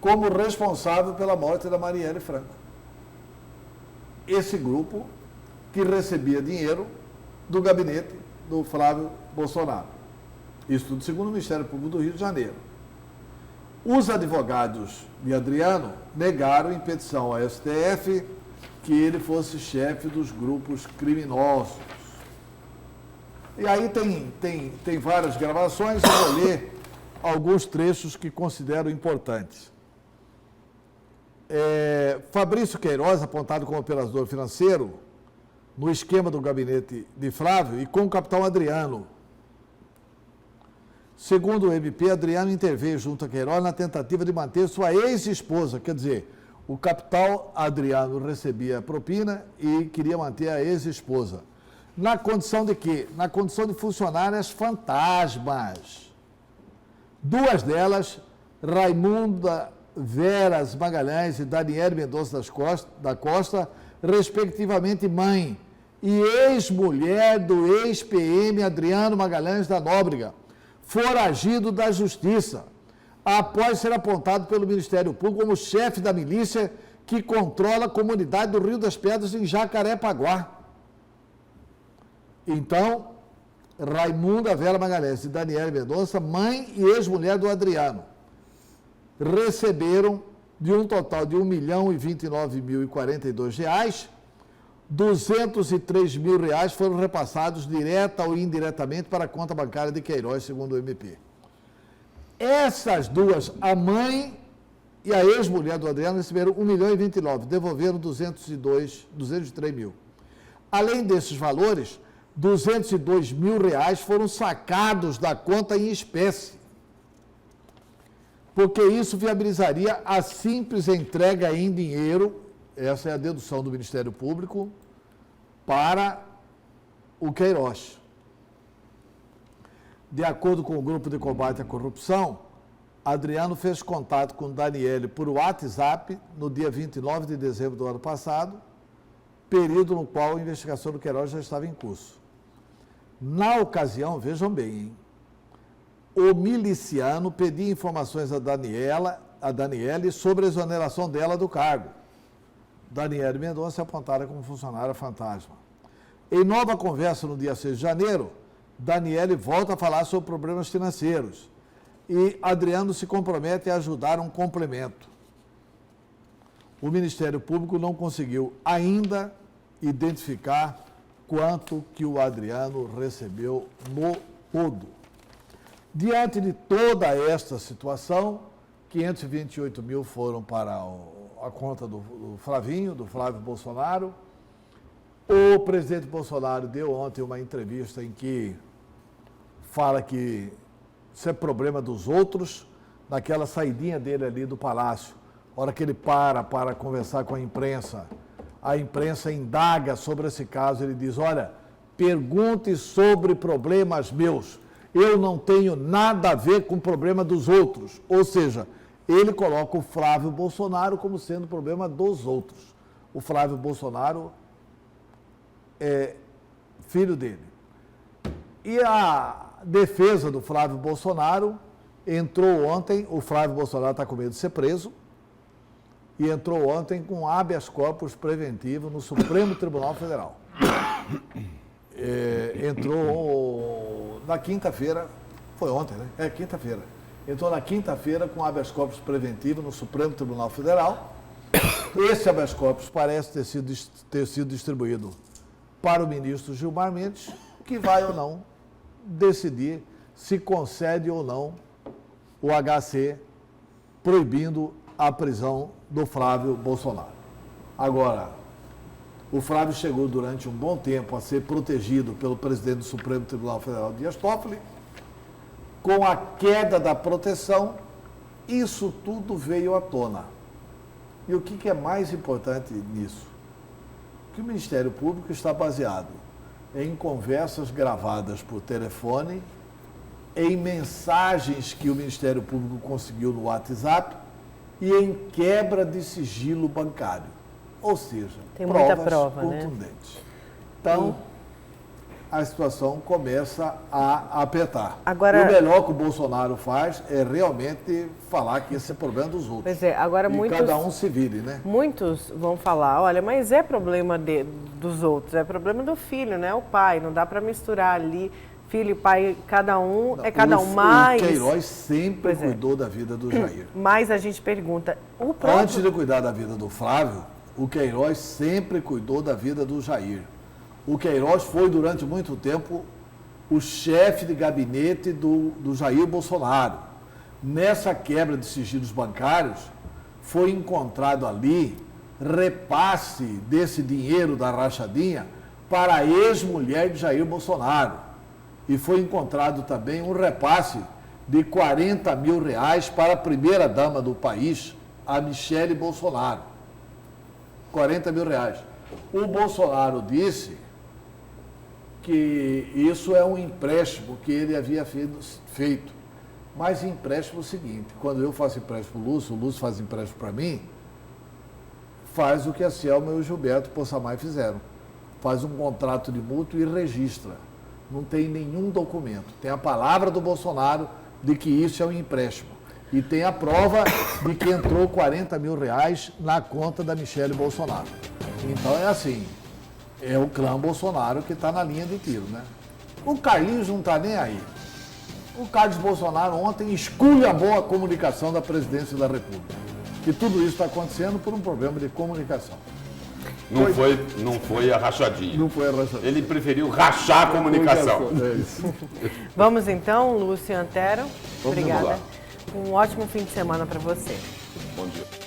como responsável pela morte da Marielle Franco. Esse grupo que recebia dinheiro do gabinete do Flávio Bolsonaro. Isso tudo segundo o Ministério Público do Rio de Janeiro. Os advogados de Adriano negaram em petição ao STF que ele fosse chefe dos grupos criminosos. E aí tem várias gravações, eu vou ler alguns trechos que considero importantes. Fabrício Queiroz, apontado como operador financeiro, no esquema do gabinete de Flávio, e com o capitão Adriano. Segundo o MP, Adriano interveio junto a Queiroz na tentativa de manter sua ex-esposa, quer dizer, o capitão Adriano recebia propina e queria manter a ex-esposa. Na condição de quê? Na condição de funcionárias fantasmas. Duas delas, Raimunda Veras Magalhães e Daniele Mendonça da Costa, respectivamente mãe e ex-mulher do ex-PM Adriano Magalhães da Nóbrega, foragido da Justiça, após ser apontado pelo Ministério Público como chefe da milícia que controla a comunidade do Rio das Pedras em Jacarepaguá. Então, Raimunda Vera Magalhães e Daniele Mendonça, mãe e ex-mulher do Adriano, receberam de um total de R$ 1.029.042, R$ 203.000 foram repassados direta ou indiretamente para a conta bancária de Queiroz, segundo o MP. Essas duas, a mãe e a ex-mulher do Adriano, receberam R$ 1.029.000, devolveram R$ 203.000. Além desses valores, R$202 mil foram sacados da conta em espécie, porque isso viabilizaria a simples entrega em dinheiro, essa é a dedução do Ministério Público, para o Queiroz. De acordo com o Grupo de Combate à Corrupção, Adriano fez contato com Daniele por WhatsApp no dia 29 de dezembro do ano passado, período no qual a investigação do Queiroz já estava em curso. Na ocasião, vejam bem, hein? O miliciano pedia informações a Daniele sobre a exoneração dela do cargo. Daniele Mendonça é apontada como funcionária fantasma. Em nova conversa no dia 6 de janeiro, Daniele volta a falar sobre problemas financeiros e Adriano se compromete a ajudar um complemento. O Ministério Público não conseguiu ainda identificar quanto que o Adriano recebeu no todo. Diante de toda esta situação, 528 mil foram para a conta do Flavinho, do Flávio Bolsonaro. O presidente Bolsonaro deu ontem uma entrevista em que fala que isso é problema dos outros, naquela saidinha dele ali do Palácio. A hora que ele para conversar com a imprensa indaga sobre esse caso, ele diz, olha, pergunte sobre problemas meus, eu não tenho nada a ver com o problema dos outros. Ou seja, ele coloca o Flávio Bolsonaro como sendo problema dos outros. O Flávio Bolsonaro é filho dele. E a defesa do Flávio Bolsonaro entrou ontem, o Flávio Bolsonaro está com medo de ser preso, e entrou ontem com habeas corpus preventivo no Supremo Tribunal Federal. Entrou na quinta-feira, foi ontem, né? Quinta-feira. Entrou na quinta-feira com habeas corpus preventivo no Supremo Tribunal Federal. Esse habeas corpus parece ter sido distribuído para o ministro Gilmar Mendes, que vai ou não decidir se concede ou não o HC proibindo a prisão do Flávio Bolsonaro. Agora, o Flávio chegou durante um bom tempo a ser protegido pelo presidente do Supremo Tribunal Federal, Dias Toffoli. Com a queda da proteção, isso tudo veio à tona. E o que é mais importante nisso? Que o Ministério Público está baseado em conversas gravadas por telefone, em mensagens que o Ministério Público conseguiu no WhatsApp e em quebra de sigilo bancário. Ou seja, tem muita prova, contundentes. Né? Então, a situação começa a apertar. Agora, e o melhor que o Bolsonaro faz é realmente falar que esse é problema dos outros. Pois é, agora cada um se vire, né? Muitos vão falar, olha, mas é problema dos outros, é problema do filho, né? O pai, não dá para misturar ali filho e pai, cada um, é cada um mais. O Queiroz sempre cuidou da vida do Jair. Mas a gente pergunta, antes de cuidar da vida do Flávio, o Queiroz sempre cuidou da vida do Jair. O Queiroz foi, durante muito tempo, o chefe de gabinete do Jair Bolsonaro. Nessa quebra de sigilos bancários, foi encontrado ali repasse desse dinheiro da rachadinha para a ex-mulher de Jair Bolsonaro. E foi encontrado também um repasse de R$40 mil para a primeira-dama do país, a Michele Bolsonaro. R$40 mil. O Bolsonaro disse que isso é um empréstimo que ele havia feito. Mas empréstimo é o seguinte, quando eu faço empréstimo para o Lúcio faz empréstimo para mim, faz o que a Selma e o Gilberto Possamay fizeram. Faz um contrato de mútuo e registra. Não tem nenhum documento. Tem a palavra do Bolsonaro de que isso é um empréstimo. E tem a prova de que entrou R$40 mil na conta da Michele Bolsonaro. Então é assim, é o clã Bolsonaro que está na linha de tiro, né? O Carlinhos não está nem aí. O Carlos Bolsonaro ontem esculhambou a comunicação da presidência da República. E tudo isso está acontecendo por um problema de comunicação. Não foi a rachadinha. Não foi a rachadinha. Ele preferiu rachar a comunicação. É isso. Vamos então, Lúcio Antero. Vamos obrigada. lá. Um ótimo fim de semana para você. Bom dia.